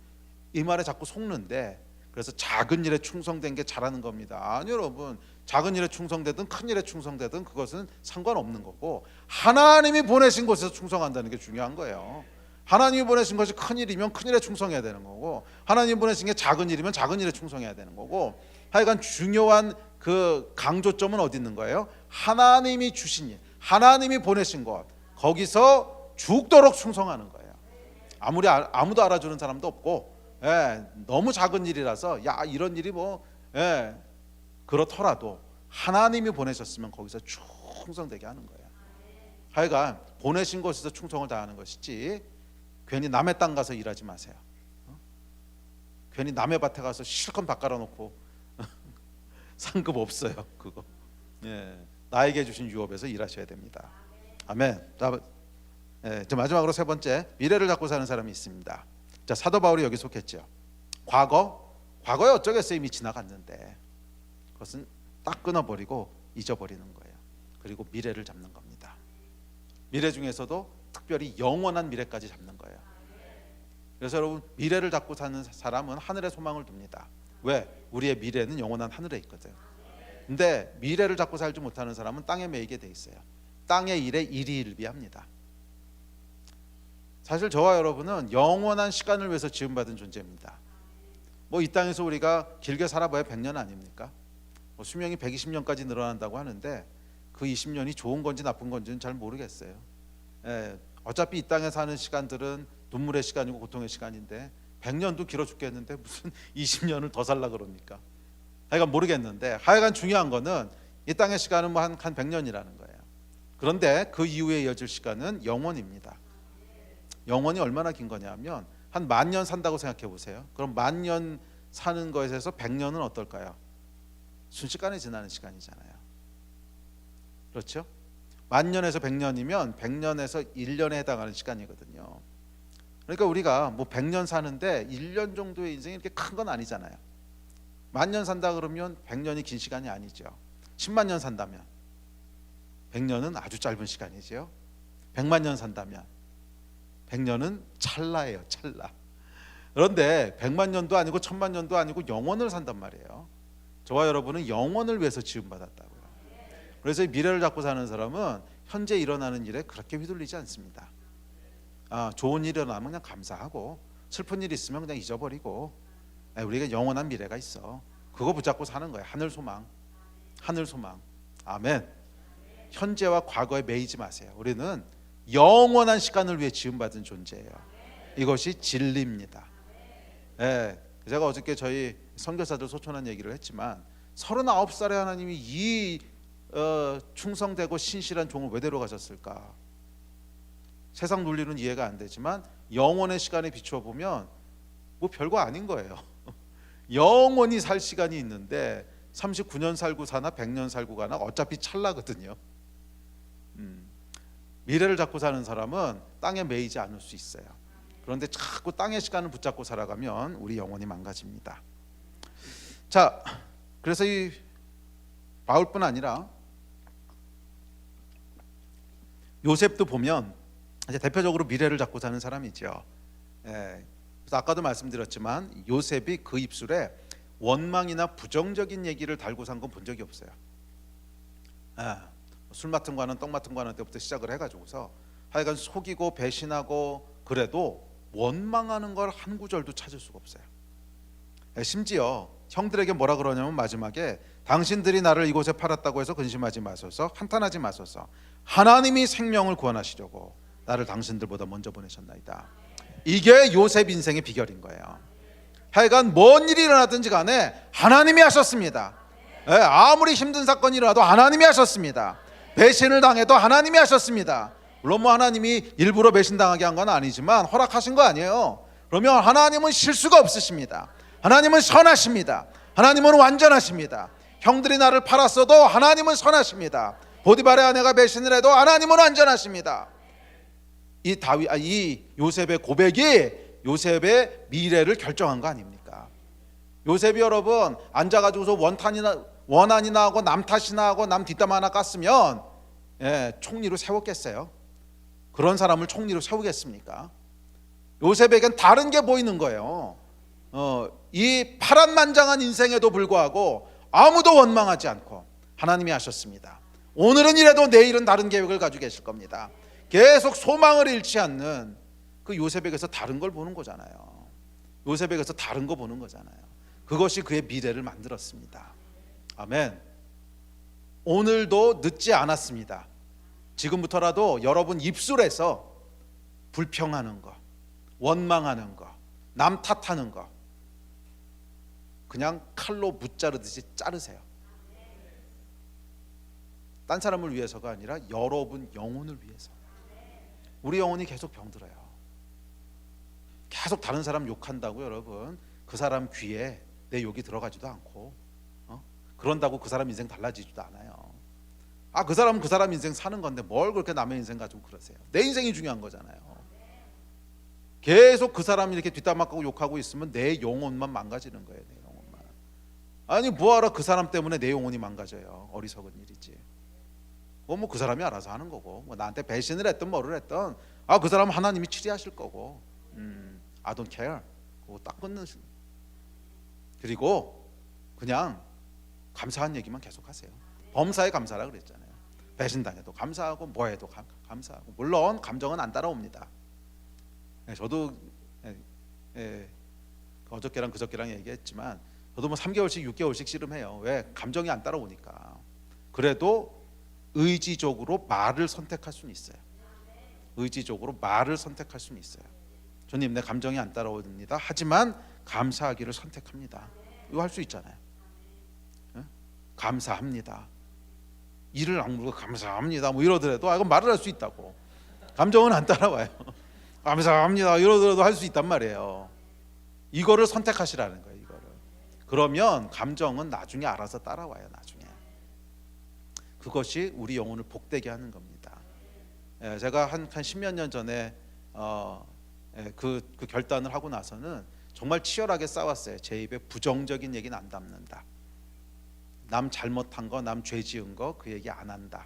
이 말에 자꾸 속는데, 그래서 작은 일에 충성된 게 잘하는 겁니다. 아니 여러분, 작은 일에 충성되든 큰 일에 충성되든 그것은 상관없는 거고 하나님이 보내신 곳에서 충성한다는 게 중요한 거예요. 하나님이 보내신 것이 큰 일이면 큰 일에 충성해야 되는 거고 하나님이 보내신 게 작은 일이면 작은 일에 충성해야 되는 거고, 하여간 중요한 그 강조점은 어디 있는 거예요? 하나님이 주신 일, 하나님이 보내신 것, 거기서 죽도록 충성하는 거예요. 아무도 알아주는 사람도 없고, 너무 작은 일이라서 야 이런 일이 그렇더라도 하나님이 보내셨으면 거기서 충성되게 하는 거예요. 하여간 보내신 곳에서 충성을 다하는 것이지 괜히 남의 땅 가서 일하지 마세요. 괜히 남의 밭에 가서 실컷 밭 갈아놓고 상급 없어요. 그거. 나에게 주신 유업에서 일하셔야 됩니다. 아멘. 자, 마지막으로 세 번째, 미래를 갖고 사는 사람이 있습니다. 자, 사도 바울이 여기 속했죠. 과거에 어쩌겠어요. 이미 지나갔는데 그것은 딱 끊어버리고 잊어버리는 거예요. 그리고 미래를 잡는 겁니다. 미래 중에서도 특별히 영원한 미래까지 잡는 거예요. 그래서 여러분, 미래를 잡고 사는 사람은 하늘에 소망을 둡니다. 왜? 우리의 미래는 영원한 하늘에 있거든. 근데 미래를 잡고 살지 못하는 사람은 땅에 매이게 돼 있어요. 땅의 일에 일희일비합니다. 사실 저와 여러분은 영원한 시간을 위해서 지음받은 존재입니다. 이 땅에서 우리가 길게 살아봐야 100년 아닙니까? 수명이 120년까지 늘어난다고 하는데 그 20년이 좋은 건지 나쁜 건지는 잘 모르겠어요. 어차피 이 땅에 사는 시간들은 눈물의 시간이고 고통의 시간인데 100년도 길어 죽겠는데 무슨 20년을 더 살라 그럽니까? 하여간 모르겠는데 하여간 중요한 거는 이 땅의 시간은 뭐 한 100년이라는 거예요. 그런데 그 이후에 이어질 시간은 영원입니다. 영원이 얼마나 긴 거냐면 한 10,000년 산다고 생각해 보세요. 그럼 10,000년 사는 것에서 100년은 어떨까요? 순식간에 지나는 시간이잖아요. 그렇죠? 10,000년에서 100년이면 100년에서 1년에 해당하는 시간이거든요. 그러니까 우리가 뭐 100년 사는데 1년 정도의 인생이 이렇게 큰 건 아니잖아요. 10,000년 산다 그러면 100년이 긴 시간이 아니죠. 10만 년 산다면 100년은 아주 짧은 시간이죠. 100만 년 산다면 100년은 찰나예요. 찰나. 그런데 100만 년도 아니고 1000만 년도 아니고 영원을 산단 말이에요. 저와 여러분은 영원을 위해서 지음받았다고요. 그래서 이 미래를 잡고 사는 사람은 현재 일어나는 일에 그렇게 휘둘리지 않습니다. 좋은 일이 일어나면 그냥 감사하고 슬픈 일이 있으면 그냥 잊어버리고 우리가 영원한 미래가 있어. 그거 붙잡고 사는 거예요. 하늘 소망. 하늘 소망. 아멘. 현재와 과거에 매이지 마세요. 우리는 영원한 시간을 위해 지음받은 존재예요. 이것이 진리입니다. 제가 어저께 저희 선교사들 소천한 얘기를 했지만 39살에 하나님이 이 충성되고 신실한 종을 왜 데려가셨을까? 세상 논리는 이해가 안 되지만 영원의 시간에 비추어 보면 뭐 별거 아닌 거예요. 영원히 살 시간이 있는데 39년 살고 사나 100년 살고 가나 어차피 찰나거든요. 미래를 잡고 사는 사람은 땅에 매이지 않을 수 있어요. 그런데 자꾸 땅의 시간을 붙잡고 살아가면 우리 영혼이 망가집니다. 자, 그래서 이 바울뿐 아니라 요셉도 보면 이제 대표적으로 미래를 잡고 사는 사람이죠. 그래서 아까도 말씀드렸지만 요셉이 그 입술에 원망이나 부정적인 얘기를 달고 산 건 본 적이 없어요. 술 맡은 거는 떡 맡은 거는 때부터 시작을 해가지고서 하여간 속이고 배신하고 그래도 원망하는 걸 한 구절도 찾을 수가 없어요. 심지어 형들에게 뭐라 그러냐면 마지막에 당신들이 나를 이곳에 팔았다고 해서 근심하지 마소서, 한탄하지 마소서. 하나님이 생명을 구원하시려고 나를 당신들보다 먼저 보내셨나이다. 이게 요셉 인생의 비결인 거예요. 하여간 뭔 일이 일어나든지 간에 하나님이 하셨습니다. 아무리 힘든 사건이 일어나도 하나님이 하셨습니다. 배신을 당해도 하나님이 하셨습니다. 물론 뭐 하나님이 일부러 배신당하게 한 건 아니지만 허락하신 거 아니에요. 그러면 하나님은 실수가 없으십니다. 하나님은 선하십니다. 하나님은 완전하십니다. 형들이 나를 팔았어도 하나님은 선하십니다. 보디발의 아내가 배신을 해도 하나님은 완전하십니다. 이 요셉의 고백이 요셉의 미래를 결정한 거 아닙니까? 요셉이 여러분 앉아가지고서 원한이나 하고 남 탓이나 하고 남 뒷담 하나 깠으면 총리로 세웠겠어요? 그런 사람을 총리로 세우겠습니까? 요셉에겐 다른 게 보이는 거예요. 이 파란만장한 인생에도 불구하고 아무도 원망하지 않고 하나님이 하셨습니다. 오늘은 이래도 내일은 다른 계획을 가지고 계실 겁니다. 계속 소망을 잃지 않는 그 요셉에게서 다른 걸 보는 거잖아요. 요셉에게서 다른 거 보는 거잖아요. 그것이 그의 미래를 만들었습니다. 아멘. 오늘도 늦지 않았습니다. 지금부터라도 여러분 입술에서 불평하는 거, 원망하는 거, 남 탓하는 거 그냥 칼로 무자르듯이 자르세요. 딴 사람을 위해서가 아니라 여러분 영혼을 위해서. 우리 영혼이 계속 병들어요. 계속 다른 사람 욕한다고 여러분 그 사람 귀에 내 욕이 들어가지도 않고 그런다고 그 사람 인생 달라지지도 않아요. 그 사람은 그 사람 인생 사는 건데 뭘 그렇게 남의 인생 가지고 그러세요. 내 인생이 중요한 거잖아요. 계속 그 사람이 이렇게 뒷담화하고 욕하고 있으면 내 영혼만 망가지는 거예요. 내 영혼만. 아니 뭐하러 그 사람 때문에 내 영혼이 망가져요. 어리석은 일이지. 뭐 그 사람이 알아서 하는 거고 뭐 나한테 배신을 했든 뭐를 했든 그 사람은 하나님이 치리하실 거고 I don't care. 그거 딱 끊는. 그리고 그냥 감사한 얘기만 계속하세요. 범사에 감사라 그랬잖아요. 배신당해도 감사하고 뭐해도 감사하고. 물론 감정은 안 따라옵니다. 저도 어저께랑 그저께랑 얘기했지만 저도 뭐 3개월씩 6개월씩 씨름해요. 왜? 감정이 안 따라오니까. 그래도 의지적으로 말을 선택할 수는 있어요. 의지적으로 말을 선택할 수는 있어요. 주님, 내 감정이 안 따라옵니다. 하지만 감사하기를 선택합니다. 이거 할 수 있잖아요. 예? 감사합니다. 이를 악물고 감사합니다 뭐 이러더라도 이건 말을 할 수 있다고. 감정은 안 따라와요. 감사합니다 이러더라도 할 수 있단 말이에요. 이거를 선택하시라는 거예요. 이거를. 그러면 감정은 나중에 알아서 따라와요. 나중에. 그것이 우리 영혼을 복되게 하는 겁니다. 제가 한 10몇 년 전에 그 결단을 하고 나서는 정말 치열하게 싸웠어요. 제 입에 부정적인 얘기는 안 담는다. 남 잘못한 거, 남 죄 지은 거 그 얘기 안 한다.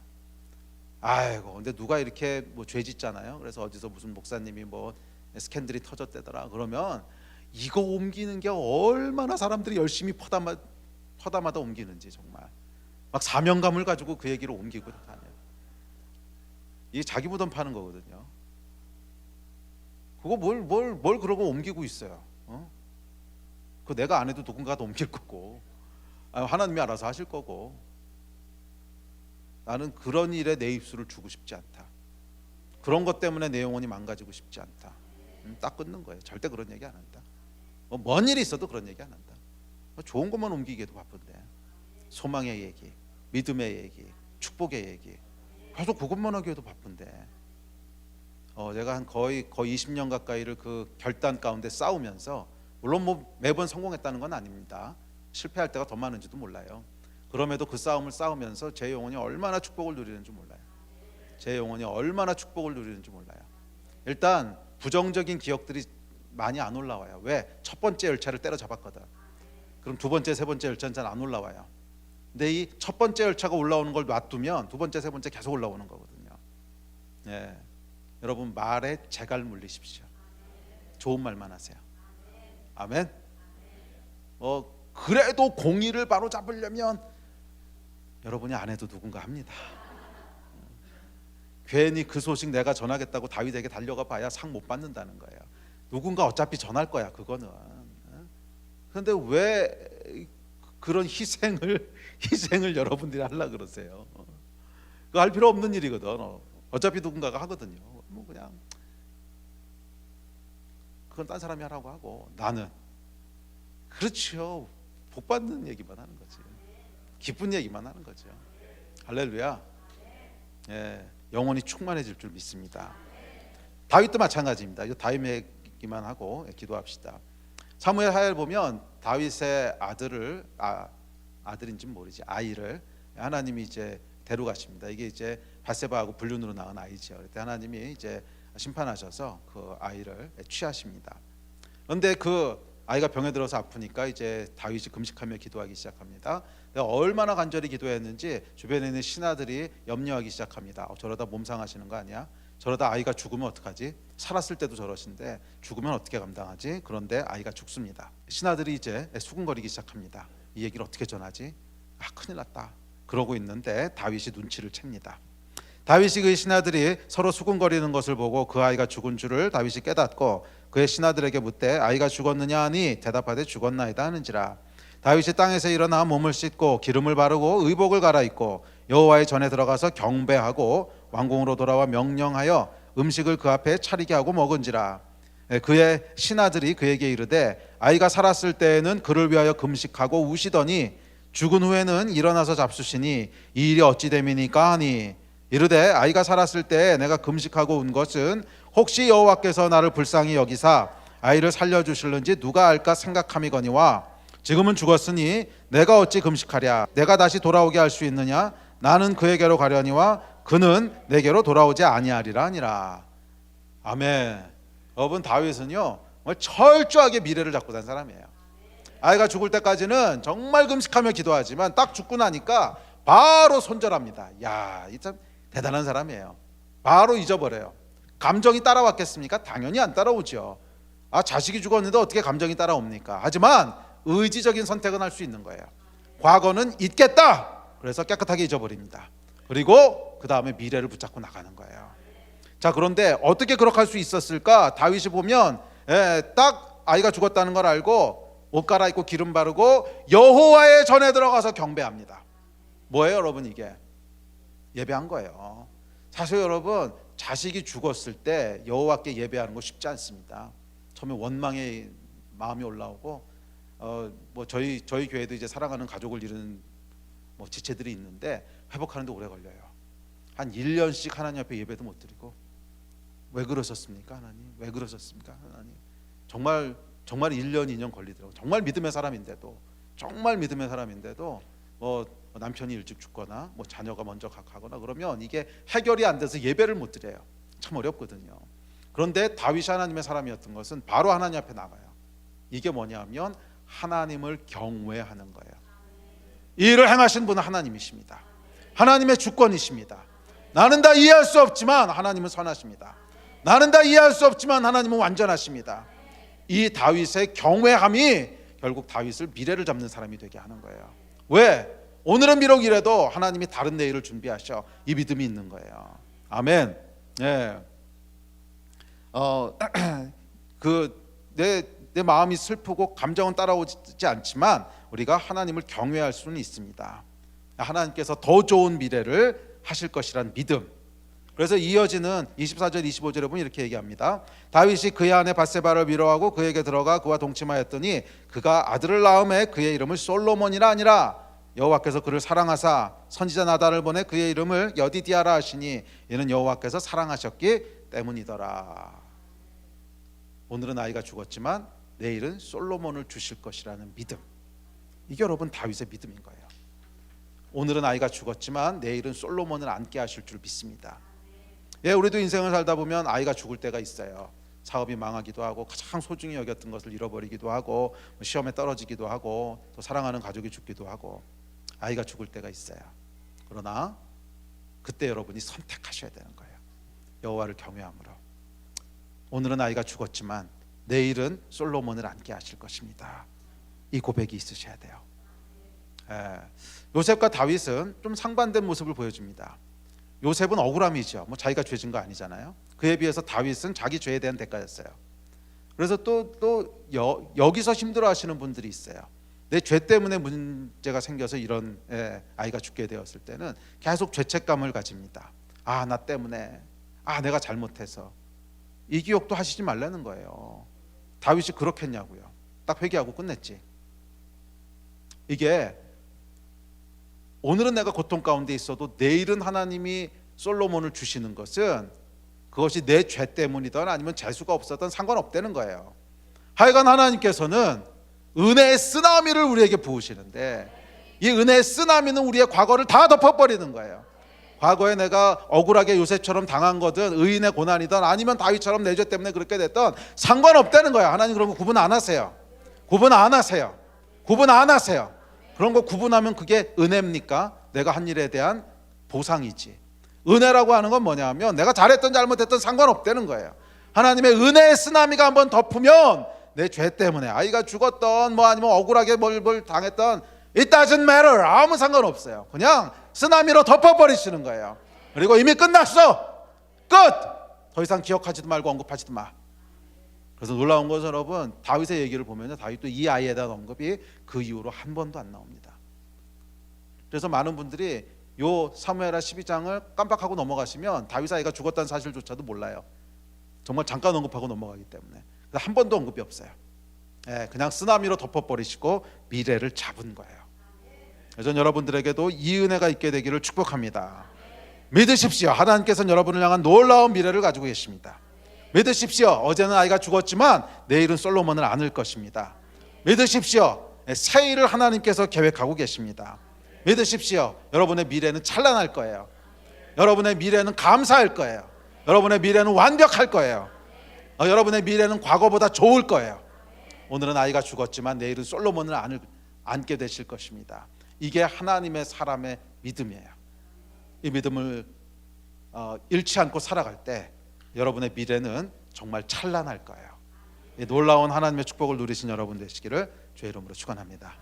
아이고, 근데 누가 이렇게 뭐 죄 짓잖아요. 그래서 어디서 무슨 목사님이 뭐 스캔들이 터졌대더라. 그러면 이거 옮기는 게 얼마나 사람들이 열심히 퍼담아다 옮기는지 정말 막 사명감을 가지고 그 얘기를 옮기고 다녀요. 이게 자기 무덤 파는 거거든요. 그거 뭘 그러고 옮기고 있어요. 그 내가 안 해도 누군가가 옮길 거고, 하나님이 알아서 하실 거고. 나는 그런 일에 내 입술을 주고 싶지 않다. 그런 것 때문에 내 영혼이 망가지고 싶지 않다. 딱 끊는 거예요. 절대 그런 얘기 안 한다. 먼 일이 있어도 그런 얘기 안 한다. 좋은 것만 옮기기에도 바쁜데, 소망의 얘기, 믿음의 얘기, 축복의 얘기, 계속 그것만 하기에도 바쁜데, 제가 한 거의 20년 가까이를 그 결단 가운데 싸우면서, 물론 뭐 매번 성공했다는 건 아닙니다. 실패할 때가 더 많은지도 몰라요. 그럼에도 그 싸움을 싸우면서 제 영혼이 얼마나 축복을 누리는지 몰라요. 제 영혼이 얼마나 축복을 누리는지 몰라요. 일단 부정적인 기억들이 많이 안 올라와요. 왜? 첫 번째 열차를 때려잡았거든. 그럼 두 번째, 세 번째 열차는 잘 안 올라와요. 근데 이 첫 번째 열차가 올라오는 걸 놔두면 두 번째, 세 번째 계속 올라오는 거거든요. 예. 여러분, 말에 재갈 물리십시오. 좋은 말만 하세요. 아멘. 그래도 공의를 바로 잡으려면 여러분이 안 해도 누군가 합니다. 괜히 그 소식 내가 전하겠다고 다윗에게 달려가 봐야 상 못 받는다는 거예요. 누군가 어차피 전할 거야, 그거는. 그런데 왜 그런 희생을 여러분들이 하려고 그러세요? 그거 할 필요 없는 일이거든. 어차피 누군가가 하거든요. 뭐 그냥 그건 딴 사람이 하라고 하고, 나는 그렇죠. 복 받는 얘기만 하는 거지. 기쁜 얘기만 하는 거죠. 할렐루야. 예, 영혼이 충만해질 줄 믿습니다. 다윗도 마찬가지입니다. 이 다윗 얘기만 하고 기도합시다. 사무엘 하엘 보면 다윗의 아들인지 모르지, 아이를 하나님이 이제 데려가십니다. 이게 이제 밧세바하고 불륜으로 낳은 아이죠. 그때 하나님이 이제 심판하셔서 그 아이를 취하십니다. 그런데 그 아이가 병에 들어서 아프니까 이제 다윗이 금식하며 기도하기 시작합니다. 얼마나 간절히 기도했는지 주변에 있는 신하들이 염려하기 시작합니다. 저러다 몸 상하시는 거 아니야? 저러다 아이가 죽으면 어떡하지? 살았을 때도 저러신데 죽으면 어떻게 감당하지? 그런데 아이가 죽습니다. 신하들이 이제 수군거리기 시작합니다. 이 얘기를 어떻게 전하지? 큰일 났다. 그러고 있는데 다윗이 눈치를 챕니다. 다윗이 그 신하들이 서로 수군거리는 것을 보고 그 아이가 죽은 줄을 다윗이 깨닫고 그의 신하들에게 묻되 아이가 죽었느냐 하니 대답하되 죽었나이다 하는지라. 다윗이 땅에서 일어나 몸을 씻고 기름을 바르고 의복을 갈아입고 여호와의 전에 들어가서 경배하고 왕궁으로 돌아와 명령하여 음식을 그 앞에 차리게 하고 먹은지라. 그의 신하들이 그에게 이르되 아이가 살았을 때에는 그를 위하여 금식하고 우시더니 죽은 후에는 일어나서 잡수시니 이 일이 어찌 됨이니까 하니 이르되 아이가 살았을 때 내가 금식하고 운 것은 혹시 여호와께서 나를 불쌍히 여기사 아이를 살려주실는지 누가 알까 생각함이거니와 지금은 죽었으니 내가 어찌 금식하랴. 내가 다시 돌아오게 할 수 있느냐. 나는 그에게로 가려니와 그는 내게로 돌아오지 아니하리라 하니라. 아멘. 여러분, 다윗은요 철저하게 미래를 잡고 산 사람이에요. 아이가 죽을 때까지는 정말 금식하며 기도하지만 딱 죽고 나니까 바로 손절합니다. 야, 이 참 대단한 사람이에요. 바로 잊어버려요. 감정이 따라왔겠습니까? 당연히 안 따라오죠. 자식이 죽었는데 어떻게 감정이 따라옵니까? 하지만 의지적인 선택은 할 수 있는 거예요. 과거는 잊겠다. 그래서 깨끗하게 잊어버립니다. 그리고 그 다음에 미래를 붙잡고 나가는 거예요. 자, 그런데 어떻게 그렇게 할 수 있었을까? 다윗이 보면 딱 아이가 죽었다는 걸 알고 옷 갈아입고 기름 바르고 여호와의 전에 들어가서 경배합니다. 뭐예요, 여러분? 이게 예배한 거예요. 사실 여러분, 자식이 죽었을 때 여호와께 예배하는 거 쉽지 않습니다. 처음에 원망의 마음이 올라오고 뭐 저희 교회도 이제 사랑하는 가족을 잃은 뭐 지체들이 있는데 회복하는데 오래 걸려요. 한 1년씩 하나님 앞에 예배도 못 드리고 왜 그러셨습니까 하나님? 왜 그러셨습니까 하나님? 정말 1년 2년 걸리더라고요. 정말 믿음의 사람인데도 뭐 남편이 일찍 죽거나 뭐 자녀가 먼저 가거나 그러면 이게 해결이 안 돼서 예배를 못 드려요. 참 어렵거든요. 그런데 다윗이 하나님의 사람이었던 것은 바로 하나님 앞에 나가요. 이게 뭐냐면 하나님을 경외하는 거예요. 이 일을 행하신 분은 하나님이십니다. 하나님의 주권이십니다. 나는 다 이해할 수 없지만 하나님은 선하십니다. 나는 다 이해할 수 없지만 하나님은 완전하십니다. 이 다윗의 경외함이 결국 다윗을 미래를 잡는 사람이 되게 하는 거예요. 왜? 오늘은 비록 이래도 하나님이 다른 내일을 준비하셔. 이 믿음이 있는 거예요. 아멘. 예. 내 마음이 슬프고 감정은 따라오지 않지만 우리가 하나님을 경외할 수는 있습니다. 하나님께서 더 좋은 미래를 하실 것이란 믿음. 그래서 이어지는 24절 25절에 보면 이렇게 얘기합니다. 다윗이 그의 아내 밧세바를 위로하고 그에게 들어가 그와 동침하였더니 그가 아들을 낳음에 그의 이름을 솔로몬이라 아니라 여호와께서 그를 사랑하사 선지자 나단을 보내 그의 이름을 여디디아라 하시니 이는 여호와께서 사랑하셨기 때문이더라. 오늘은 아이가 죽었지만 내일은 솔로몬을 주실 것이라는 믿음. 이게 여러분 다윗의 믿음인 거예요. 오늘은 아이가 죽었지만 내일은 솔로몬을 안게 하실 줄 믿습니다. 예, 우리도 인생을 살다 보면 아이가 죽을 때가 있어요. 사업이 망하기도 하고 가장 소중히 여겼던 것을 잃어버리기도 하고 시험에 떨어지기도 하고 또 사랑하는 가족이 죽기도 하고 아이가 죽을 때가 있어요. 그러나 그때 여러분이 선택하셔야 되는 거예요. 여호와를 경외함으로. 오늘은 아이가 죽었지만 내일은 솔로몬을 안게 하실 것입니다. 이 고백이 있으셔야 돼요. 요셉과 다윗은 좀 상반된 모습을 보여줍니다. 요셉은 억울함이죠. 뭐 자기가 죄진 거 아니잖아요. 그에 비해서 다윗은 자기 죄에 대한 대가였어요. 그래서 또 여기서 힘들어하시는 분들이 있어요. 내 죄 때문에 문제가 생겨서 이런 아이가 죽게 되었을 때는 계속 죄책감을 가집니다. 아, 나 때문에, 내가 잘못해서. 이 기억도 하시지 말라는 거예요. 다윗이 그렇게 했냐고요. 딱 회개하고 끝냈지. 이게 오늘은 내가 고통 가운데 있어도 내일은 하나님이 솔로몬을 주시는 것은 그것이 내 죄 때문이든 아니면 재수가 없었던 상관없다는 거예요. 하여간 하나님께서는 은혜의 쓰나미를 우리에게 부으시는데 이 은혜의 쓰나미는 우리의 과거를 다 덮어버리는 거예요. 과거에 내가 억울하게 요셉처럼 당한 거든 의인의 고난이든 아니면 다윗처럼 내 죄 때문에 그렇게 됐던 상관없다는 거예요. 하나님 그런 거 구분 안 하세요. 구분 안 하세요. 그런 거 구분하면 그게 은혜입니까? 내가 한 일에 대한 보상이지. 은혜라고 하는 건 뭐냐면 내가 잘했던 잘못했던 상관없다는 거예요. 하나님의 은혜의 쓰나미가 한번 덮으면 내 죄 때문에 아이가 죽었던 뭐 아니면 억울하게 뭘 당했던 It doesn't matter. 아무 상관없어요. 그냥 쓰나미로 덮어버리시는 거예요. 그리고 이미 끝났어. 끝. 더 이상 기억하지도 말고 언급하지도 마. 그래서 놀라운 것은 여러분 다윗의 얘기를 보면 다윗도 이 아이에 대한 언급이 그 이후로 한 번도 안 나옵니다. 그래서 많은 분들이 요 사무엘하 12장을 깜빡하고 넘어가시면 다윗 아이가 죽었다는 사실조차도 몰라요. 정말 잠깐 언급하고 넘어가기 때문에 한 번도 언급이 없어요. 그냥 쓰나미로 덮어버리시고 미래를 잡은 거예요. 그래서 여러분들에게도 이 은혜가 있게 되기를 축복합니다. 믿으십시오. 하나님께서는 여러분을 향한 놀라운 미래를 가지고 계십니다. 믿으십시오. 어제는 아이가 죽었지만 내일은 솔로몬을 안을 것입니다. 믿으십시오. 새 일을 하나님께서 계획하고 계십니다. 믿으십시오. 여러분의 미래는 찬란할 거예요. 여러분의 미래는 감사할 거예요. 여러분의 미래는 완벽할 거예요. 여러분의 미래는 과거보다 좋을 거예요. 오늘은 아이가 죽었지만 내일은 솔로몬을 안게 되실 것입니다. 이게 하나님의 사람의 믿음이에요. 이 믿음을 잃지 않고 살아갈 때 여러분의 미래는 정말 찬란할 거예요. 이 놀라운 하나님의 축복을 누리신 여러분 되시기를 주의 이름으로 축원합니다.